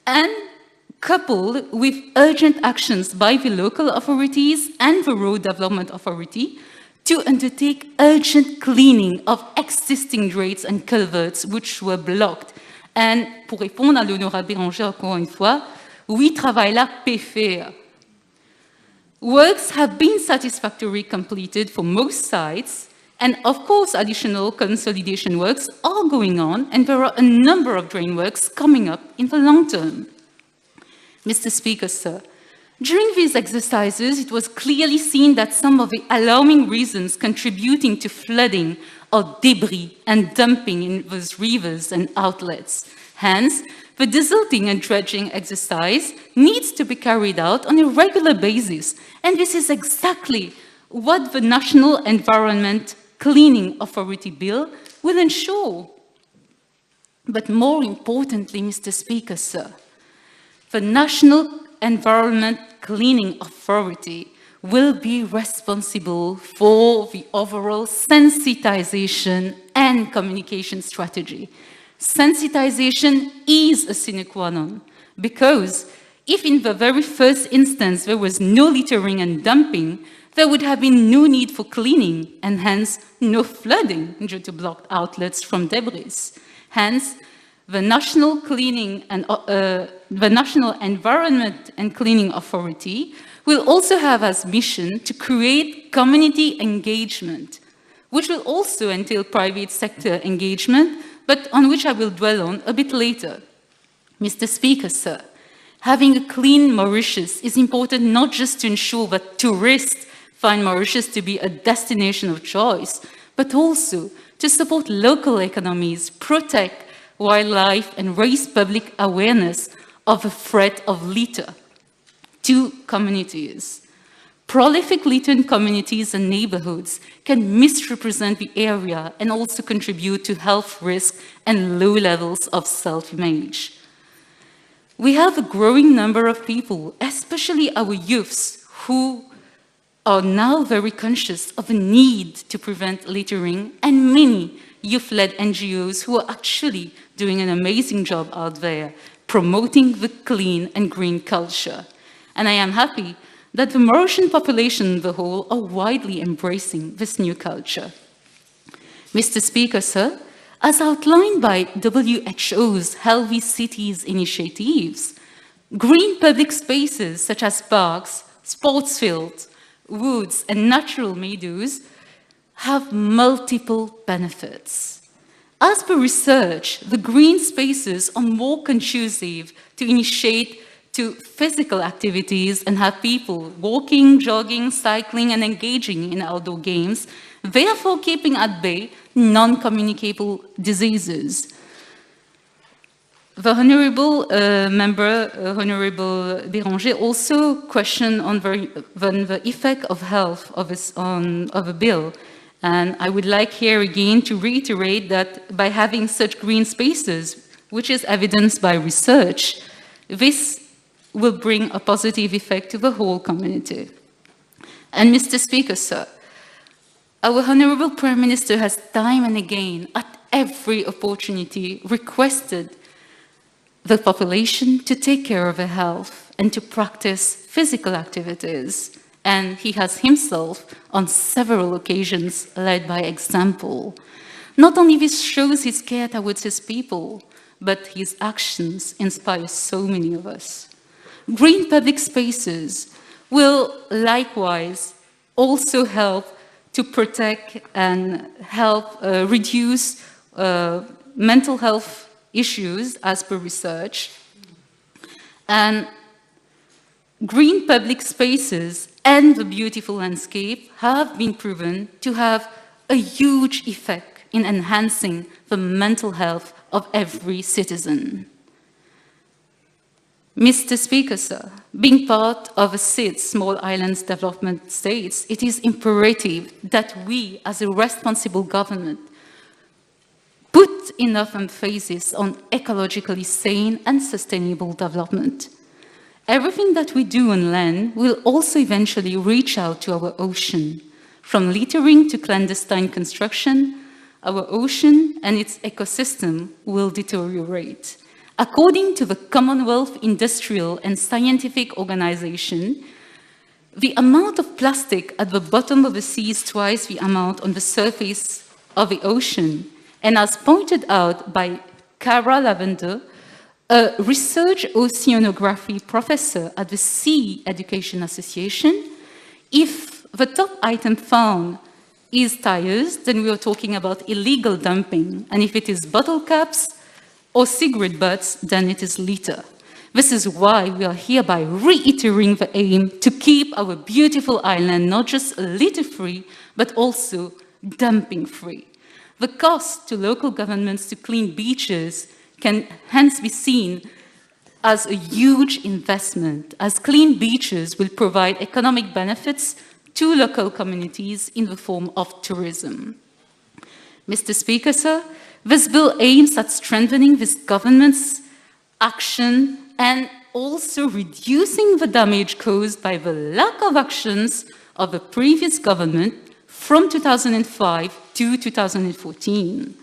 and coupled with urgent actions by the local authorities and the Road Development Authority to undertake urgent cleaning of existing drains and culverts which were blocked. And pour répondre à l'honorable Béranger encore une fois, oui, travail là, paie faire. Works have been satisfactorily completed for most sites, and of course additional consolidation works are going on, and there are a number of drain works coming up in the long term. Mr. Speaker, sir, during these exercises, it was clearly seen that some of the alarming reasons contributing to flooding are debris and dumping in those rivers and outlets. Hence, the desilting and dredging exercise needs to be carried out on a regular basis, and this is exactly what the National Environment Cleaning Authority Bill will ensure. But more importantly, Mr. Speaker, sir, the National Environment Cleaning Authority will be responsible for the overall sensitization and communication strategy. Sensitization is a sine qua non, because if in the very first instance there was no littering and dumping, there would have been no need for cleaning, and hence no flooding due to blocked outlets from debris. Hence, the National Environment and Cleaning Authority will also have as mission to create community engagement, which will also entail private sector engagement, but on which I will dwell on a bit later. Mr. Speaker, sir, having a clean Mauritius is important not just to ensure that tourists find Mauritius to be a destination of choice, but also to support local economies, protect wildlife, and raise public awareness of the threat of litter to communities. Prolific litter communities and neighborhoods can misrepresent the area and also contribute to health risks and low levels of self-image. We have a growing number of people, especially our youths, who are now very conscious of the need to prevent littering, and many youth-led NGOs who are actually doing an amazing job out there, promoting the clean and green culture. And I am happy that the Mauritian population as a whole are widely embracing this new culture. Mr. Speaker, sir, as outlined by WHO's Healthy Cities initiatives, Green public spaces such as parks, sports fields, woods, and natural meadows have multiple benefits. As per research, the green spaces are more conducive to initiate to physical activities and have people walking, jogging, cycling, and engaging in outdoor games, therefore keeping at bay non-communicable diseases. The Honourable Member, Honourable Béranger, also questioned on the effect of health of a bill. And I would like here again to reiterate that by having such green spaces, which is evidenced by research, this will bring a positive effect to the whole community. And Mr. Speaker, sir, our Honourable Prime Minister has time and again, at every opportunity, requested the population to take care of their health and to practice physical activities. And he has himself, on several occasions, led by example. Not only this shows his care towards his people, but his actions inspire so many of us. Green public spaces will likewise also help to protect and help reduce mental health issues as per research. And green public spaces and the beautiful landscape have been proven to have a huge effect in enhancing the mental health of every citizen. Mr. Speaker, sir, being part of a SID, Small Islands Development States, it is imperative that we, as a responsible government, put enough emphasis on ecologically sane and sustainable development. Everything that we do on land will also eventually reach out to our ocean. From littering to clandestine construction, our ocean and its ecosystem will deteriorate. According to the Commonwealth Industrial and Scientific Organization, the amount of plastic at the bottom of the sea is twice the amount on the surface of the ocean. And as pointed out by Cara Lavender, a research oceanography professor at the Sea Education Association, if the top item found is tires, then we are talking about illegal dumping. And if it is bottle caps or cigarette butts, then it is litter. This is why we are hereby reiterating the aim to keep our beautiful island not just litter-free, but also dumping-free. The cost to local governments to clean beaches can hence be seen as a huge investment, as clean beaches will provide economic benefits to local communities in the form of tourism. Mr. Speaker, sir, this bill aims at strengthening this government's action and also reducing the damage caused by the lack of actions of the previous government from 2005 to 2014.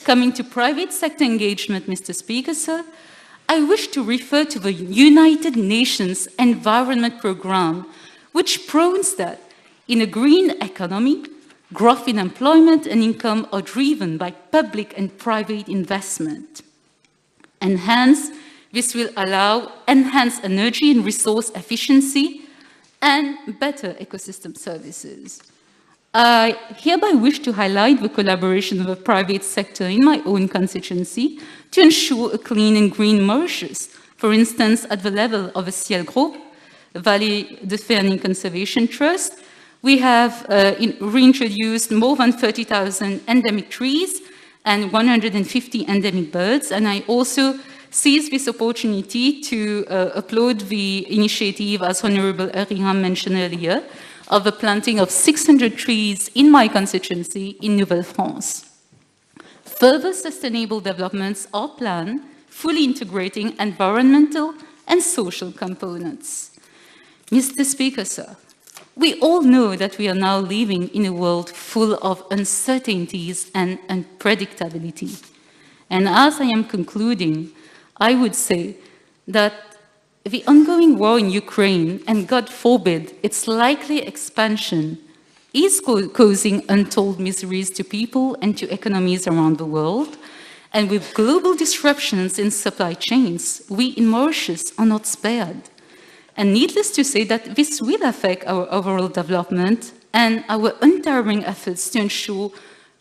Coming to private sector engagement, Mr. Speaker, sir, I wish to refer to the United Nations Environment Programme, which proves that in a green economy, growth in employment and income are driven by public and private investment. And hence, this will allow enhanced energy and resource efficiency and better ecosystem services. I hereby wish to highlight the collaboration of the private sector in my own constituency to ensure a clean and green Mauritius. For instance, at the level of the Ciel Group, Valley de Fernie Conservation Trust, we have reintroduced more than 30,000 endemic trees and 150 endemic birds. And I also seize this opportunity to applaud the initiative, as Honourable Erringham mentioned earlier, of the planting of 600 trees in my constituency in Nouvelle-France. Further sustainable developments are planned, fully integrating environmental and social components. Mr. Speaker, sir, we all know that we are now living in a world full of uncertainties and unpredictability. And as I am concluding, I would say that the ongoing war in Ukraine, and God forbid its likely expansion, is causing untold miseries to people and to economies around the world. And with global disruptions in supply chains, we in Mauritius are not spared. And needless to say that this will affect our overall development and our untiring efforts to ensure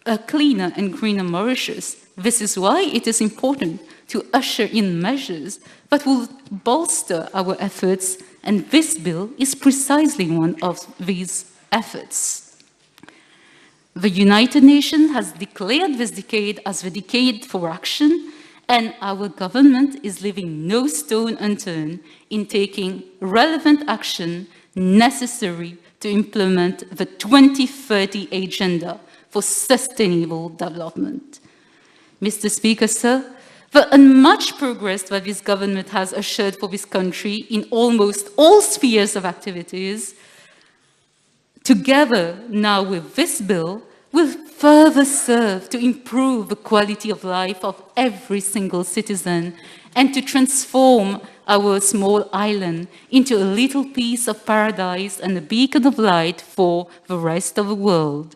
a cleaner and greener Mauritius. This is why it is important to usher in measures that will bolster our efforts, and this bill is precisely one of these efforts. The United Nations has declared this decade as the decade for action, and our government is leaving no stone unturned in taking relevant action necessary to implement the 2030 Agenda for Sustainable Development. Mr. Speaker, sir, the unmatched progress that this government has assured for this country in almost all spheres of activities, together now with this bill, will further serve to improve the quality of life of every single citizen and to transform our small island into a little piece of paradise and a beacon of light for the rest of the world.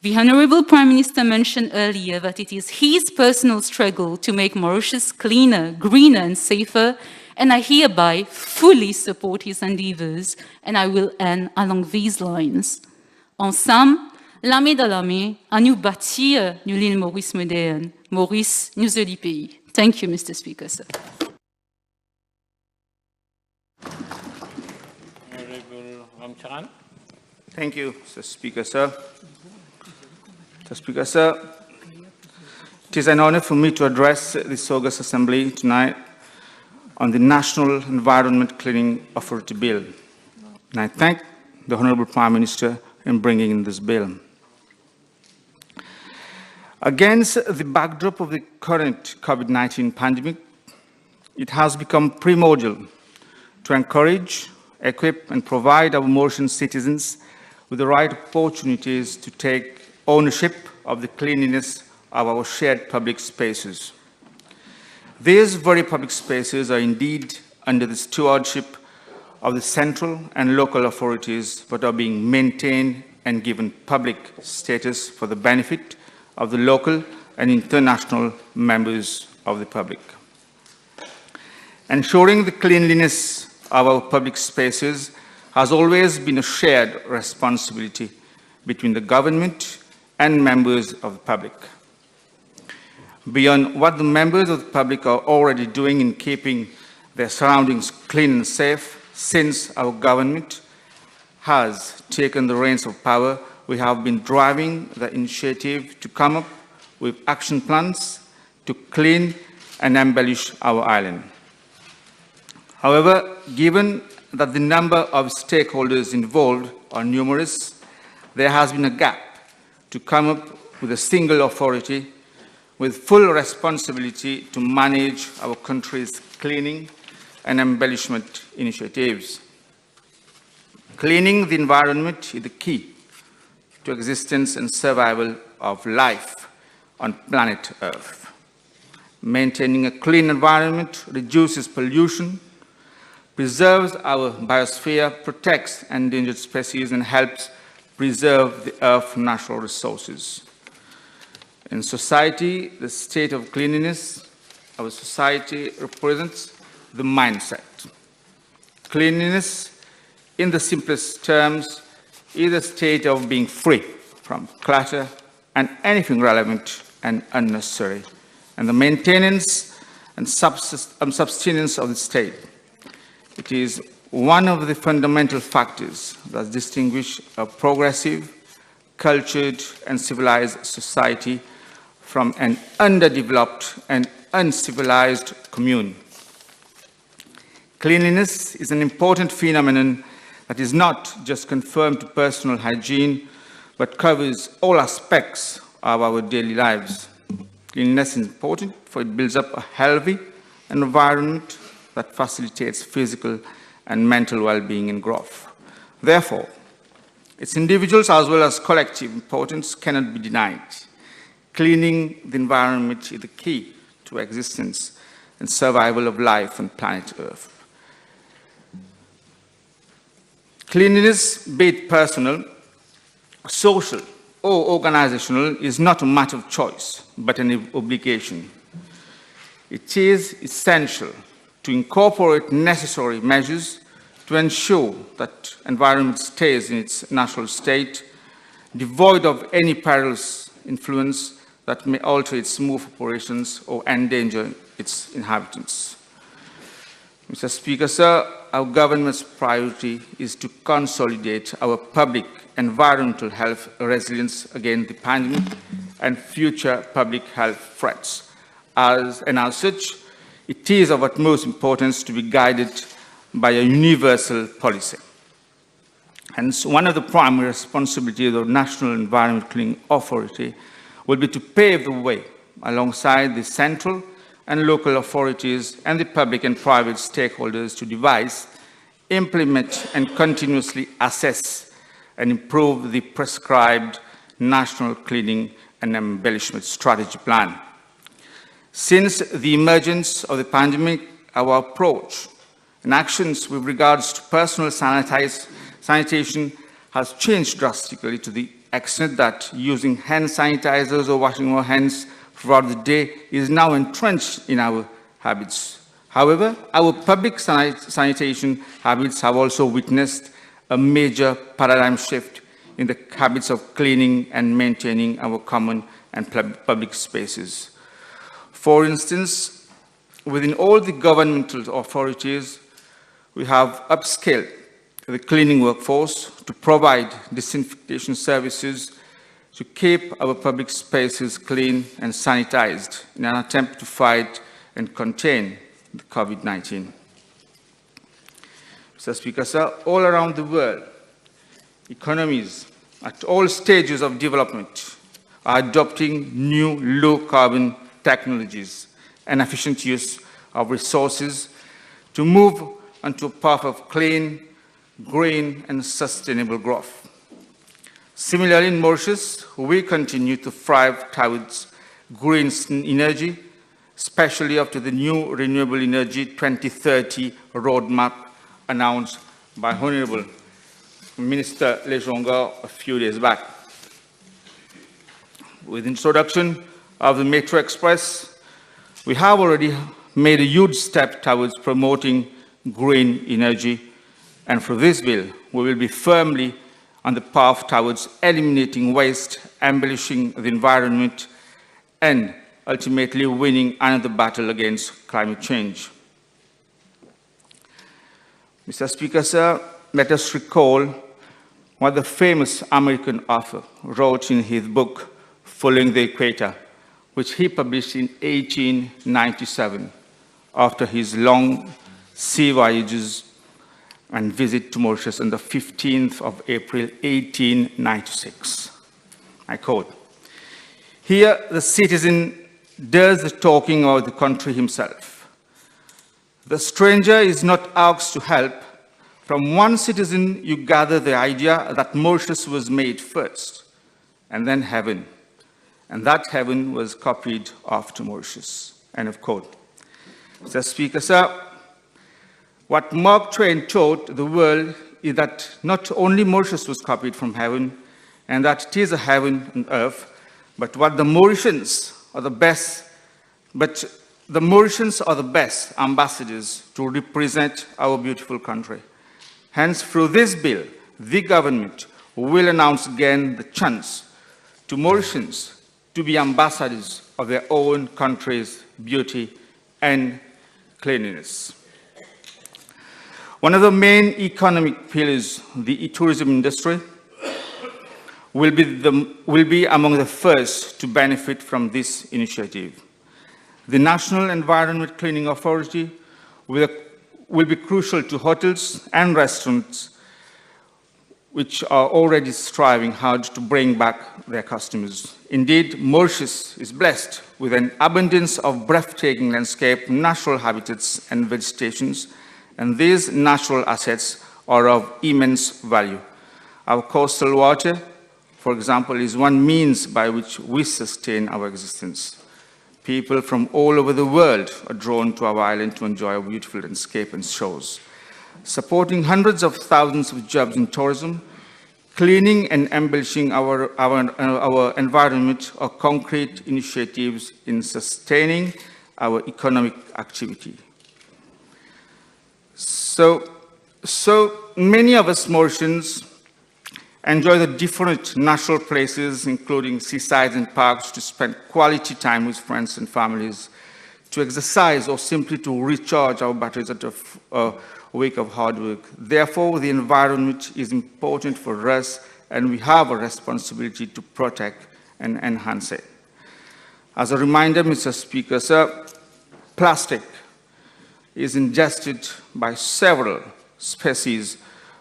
The Honourable Prime Minister mentioned earlier that it is his personal struggle to make Mauritius cleaner, greener and safer, and I hereby fully support his endeavours, and I will end along these lines. Ensemble, l'armée dans l'armée, à nous bâtir l'île Maurice moderne. Maurice, nous joli pays. Thank you, Mr. Speaker, sir. Honourable Ramcharan. Thank you, Mr. Speaker, sir. Mr. Speaker, sir, it is an honor for me to address this August Assembly tonight on the National Environment Cleaning Authority Bill. And I thank the Honourable Prime Minister in bringing in this bill. Against the backdrop of the current COVID-19 pandemic, it has become primordial to encourage, equip and provide our Mauritian citizens with the right opportunities to take ownership of the cleanliness of our shared public spaces. These very public spaces are indeed under the stewardship of the central and local authorities, but are being maintained and given public status for the benefit of the local and international members of the public. Ensuring the cleanliness of our public spaces has always been a shared responsibility between the government and members of the public. Beyond what the members of the public are already doing in keeping their surroundings clean and safe, since our government has taken the reins of power, we have been driving the initiative to come up with action plans to clean and embellish our island. However, given that the number of stakeholders involved are numerous, there has been a gap to come up with a single authority with full responsibility to manage our country's cleaning and embellishment initiatives. Cleaning the environment is the key to existence and survival of life on planet Earth. Maintaining a clean environment reduces pollution, preserves our biosphere, protects endangered species, and helps preserve the Earth's natural resources. In society, the state of cleanliness, our society represents the mindset. Cleanliness, in the simplest terms, is a state of being free from clutter and anything irrelevant and unnecessary, and the maintenance and subsistence of the state. It is one of the fundamental factors that distinguish a progressive, cultured, and civilized society from an underdeveloped and uncivilized commune. Cleanliness is an important phenomenon that is not just confined to personal hygiene, but covers all aspects of our daily lives. Cleanliness is important for it builds up a healthy environment that facilitates physical and mental well-being and growth. Therefore, its individuals as well as collective importance cannot be denied. Cleaning the environment is the key to existence and survival of life on planet Earth. Cleanliness, be it personal, social, or organizational is not a matter of choice, but an obligation. It is essential to incorporate necessary measures to ensure that environment stays in its natural state, devoid of any perilous influence that may alter its smooth operations or endanger its inhabitants. Mr. Speaker, sir, our government's priority is to consolidate our public environmental health resilience against the pandemic and future public health threats. As such, it is of utmost importance to be guided by a universal policy. Hence, one of the primary responsibilities of the National Environment Cleaning Authority will be to pave the way alongside the central and local authorities and the public and private stakeholders to devise, implement, and continuously assess and improve the prescribed National Cleaning and Embellishment Strategy Plan. Since the emergence of the pandemic, our approach and actions with regards to personal sanitation has changed drastically to the extent that using hand sanitizers or washing our hands throughout the day is now entrenched in our habits. However, our public sanitation habits have also witnessed a major paradigm shift in the habits of cleaning and maintaining our common and public spaces. For instance, within all the governmental authorities, we have upscaled the cleaning workforce to provide disinfection services to keep our public spaces clean and sanitized in an attempt to fight and contain the COVID-19. Mr. Speaker, sir, all around the world, economies at all stages of development are adopting new low-carbon technologies and efficient use of resources to move onto a path of clean, green, and sustainable growth. Similarly, in Mauritius, we continue to thrive towards green energy, especially after the new Renewable Energy 2030 roadmap announced by Honorable Minister Lejonga a few days back. With the introduction of the Metro Express, we have already made a huge step towards promoting green energy, and through this bill, we will be firmly on the path towards eliminating waste, embellishing the environment, and ultimately winning another battle against climate change. Mr. Speaker, sir, let us recall what the famous American author wrote in his book, Following the Equator, which he published in 1897 after his long sea voyages and visit to Mauritius on the 15th of April, 1896. I quote, "Here the citizen does the talking of the country himself. The stranger is not asked to help. From one citizen you gather the idea that Mauritius was made first, and then heaven, and that heaven was copied after Mauritius." End of quote. Mr. Speaker, sir, what Mark Twain taught the world is that not only Mauritius was copied from heaven, and that it is a heaven on earth, but what the Mauritians are the best, ambassadors to represent our beautiful country. Hence, through this bill, the government will announce again the chance to Mauritians to be ambassadors of their own country's beauty and cleanliness. One of the main economic pillars, the tourism industry, will be among the first to benefit from this initiative. The National Environment Cleaning Authority will be crucial to hotels and restaurants, which are already striving hard to bring back their customers. Indeed, Mauritius is blessed with an abundance of breathtaking landscape, natural habitats, and vegetations, and these natural assets are of immense value. Our coastal water, for example, is one means by which we sustain our existence. People from all over the world are drawn to our island to enjoy our beautiful landscape and shores. Supporting hundreds of thousands of jobs in tourism, cleaning and embellishing our environment are concrete initiatives in sustaining our economic activity. So many of us Mauritians enjoy the different natural places, including seasides and parks, to spend quality time with friends and families, to exercise or simply to recharge our batteries after a week of hard work. Therefore, the environment is important for us, and we have a responsibility to protect and enhance it. As a reminder, Mr. Speaker, sir, plastic is ingested by several species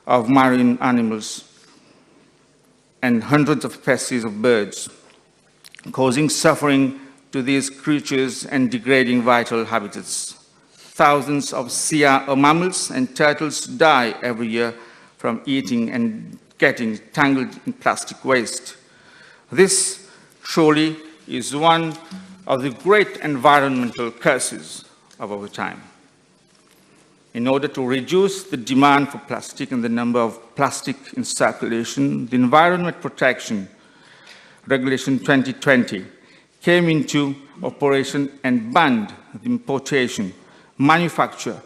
of marine animals and hundreds of species of birds, causing suffering to these creatures and degrading vital habitats. Thousands of sea mammals and turtles die every year from eating and getting tangled in plastic waste. This truly is one of the great environmental curses of our time. In order to reduce the demand for plastic and the number of plastic in circulation, the Environment Protection Regulation 2020 came into operation and banned the importation, manufacture,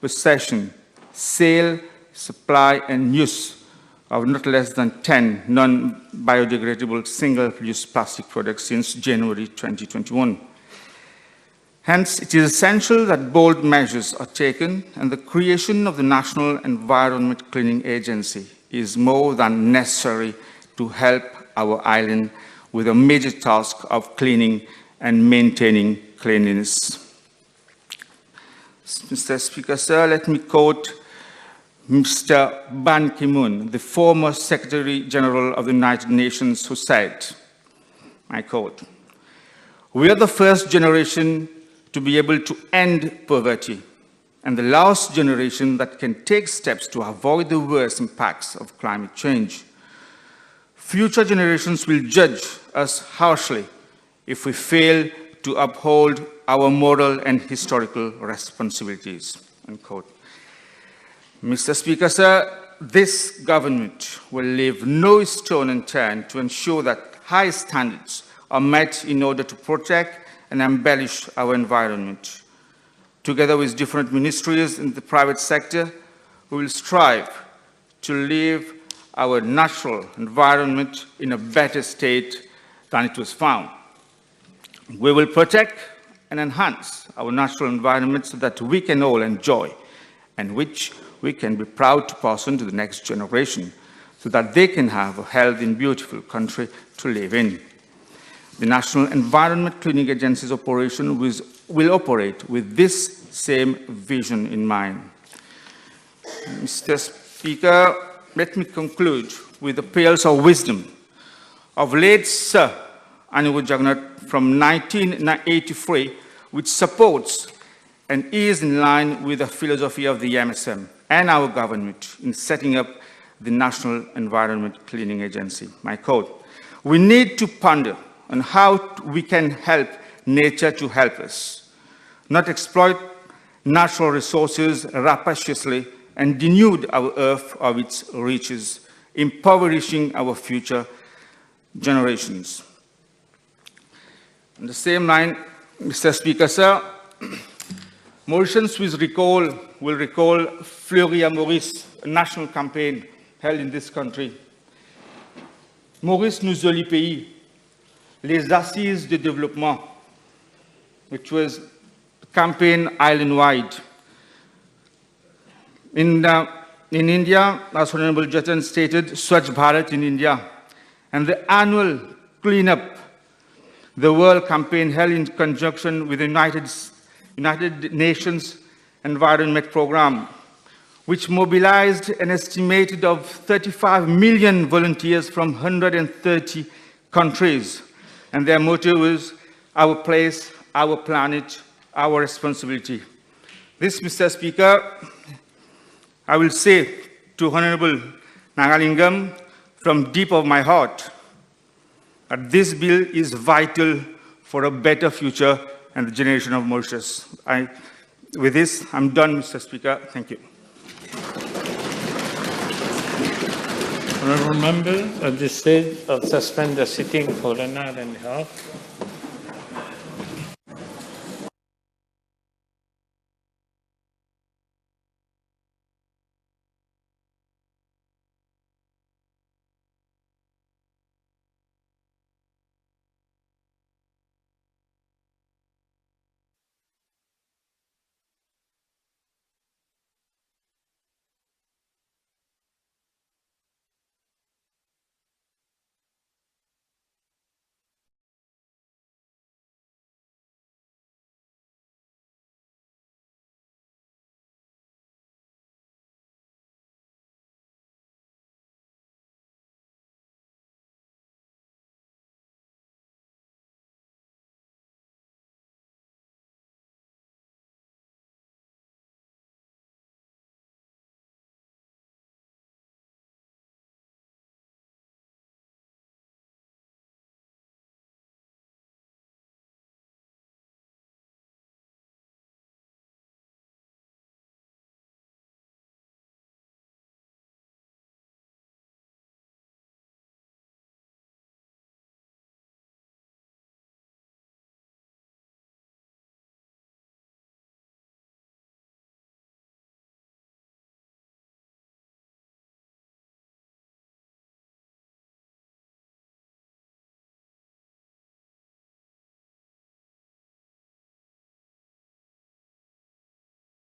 possession, sale, supply, and use of not less than 10 non-biodegradable single-use plastic products since January 2021. Hence, it is essential that bold measures are taken, and the creation of the National Environment Cleaning Agency is more than necessary to help our island with a major task of cleaning and maintaining cleanliness. Mr. Speaker, sir, let me quote Mr. Ban Ki-moon, the former Secretary General of the United Nations, who said, I quote, "We are the first generation to be able to end poverty, and the last generation that can take steps to avoid the worst impacts of climate change. Future generations will judge us harshly if we fail to uphold our moral and historical responsibilities." Unquote. Mr. Speaker, sir, this government will leave no stone unturned to ensure that high standards are met in order to protect and embellish our environment. Together with different ministries in the private sector, we will strive to leave our natural environment in a better state than it was found. We will protect and enhance our natural environment so that we can all enjoy, and which we can be proud to pass on to the next generation, so that they can have a healthy and beautiful country to live in. The National Environment Cleaning Agency's operation will operate with this same vision in mind. Mr. Speaker, let me conclude with the pearls of wisdom of late Sir Aniwu Jagannath from 1983, which supports and is in line with the philosophy of the MSM and our government in setting up the National Environment Cleaning Agency. My quote, "We need to ponder on how we can help nature to help us, not exploit natural resources rapaciously and denude our earth of its riches, impoverishing our future generations." On the same line, Mr. Speaker, sir, Mauritians will recall Fleury à Maurice, a national campaign held in this country. Maurice nous joli pays, les assises de développement, which was a campaign island-wide. In India, as Honorable Jatan stated, Swachh Bharat in India, and the annual cleanup, the World campaign held in conjunction with the United Nations Environment Program, which mobilized an estimated of 35 million volunteers from 130 countries. And their motto was, "Our place, our planet, our responsibility." This, Mr. Speaker, I will say to Honorable Nagalingam from deep of my heart, that this bill is vital for a better future and the generation of Mauritius. With this, I'm done, Mr. Speaker. Thank you. Honourable members, at this stage, I'll suspend the sitting for an hour and a half.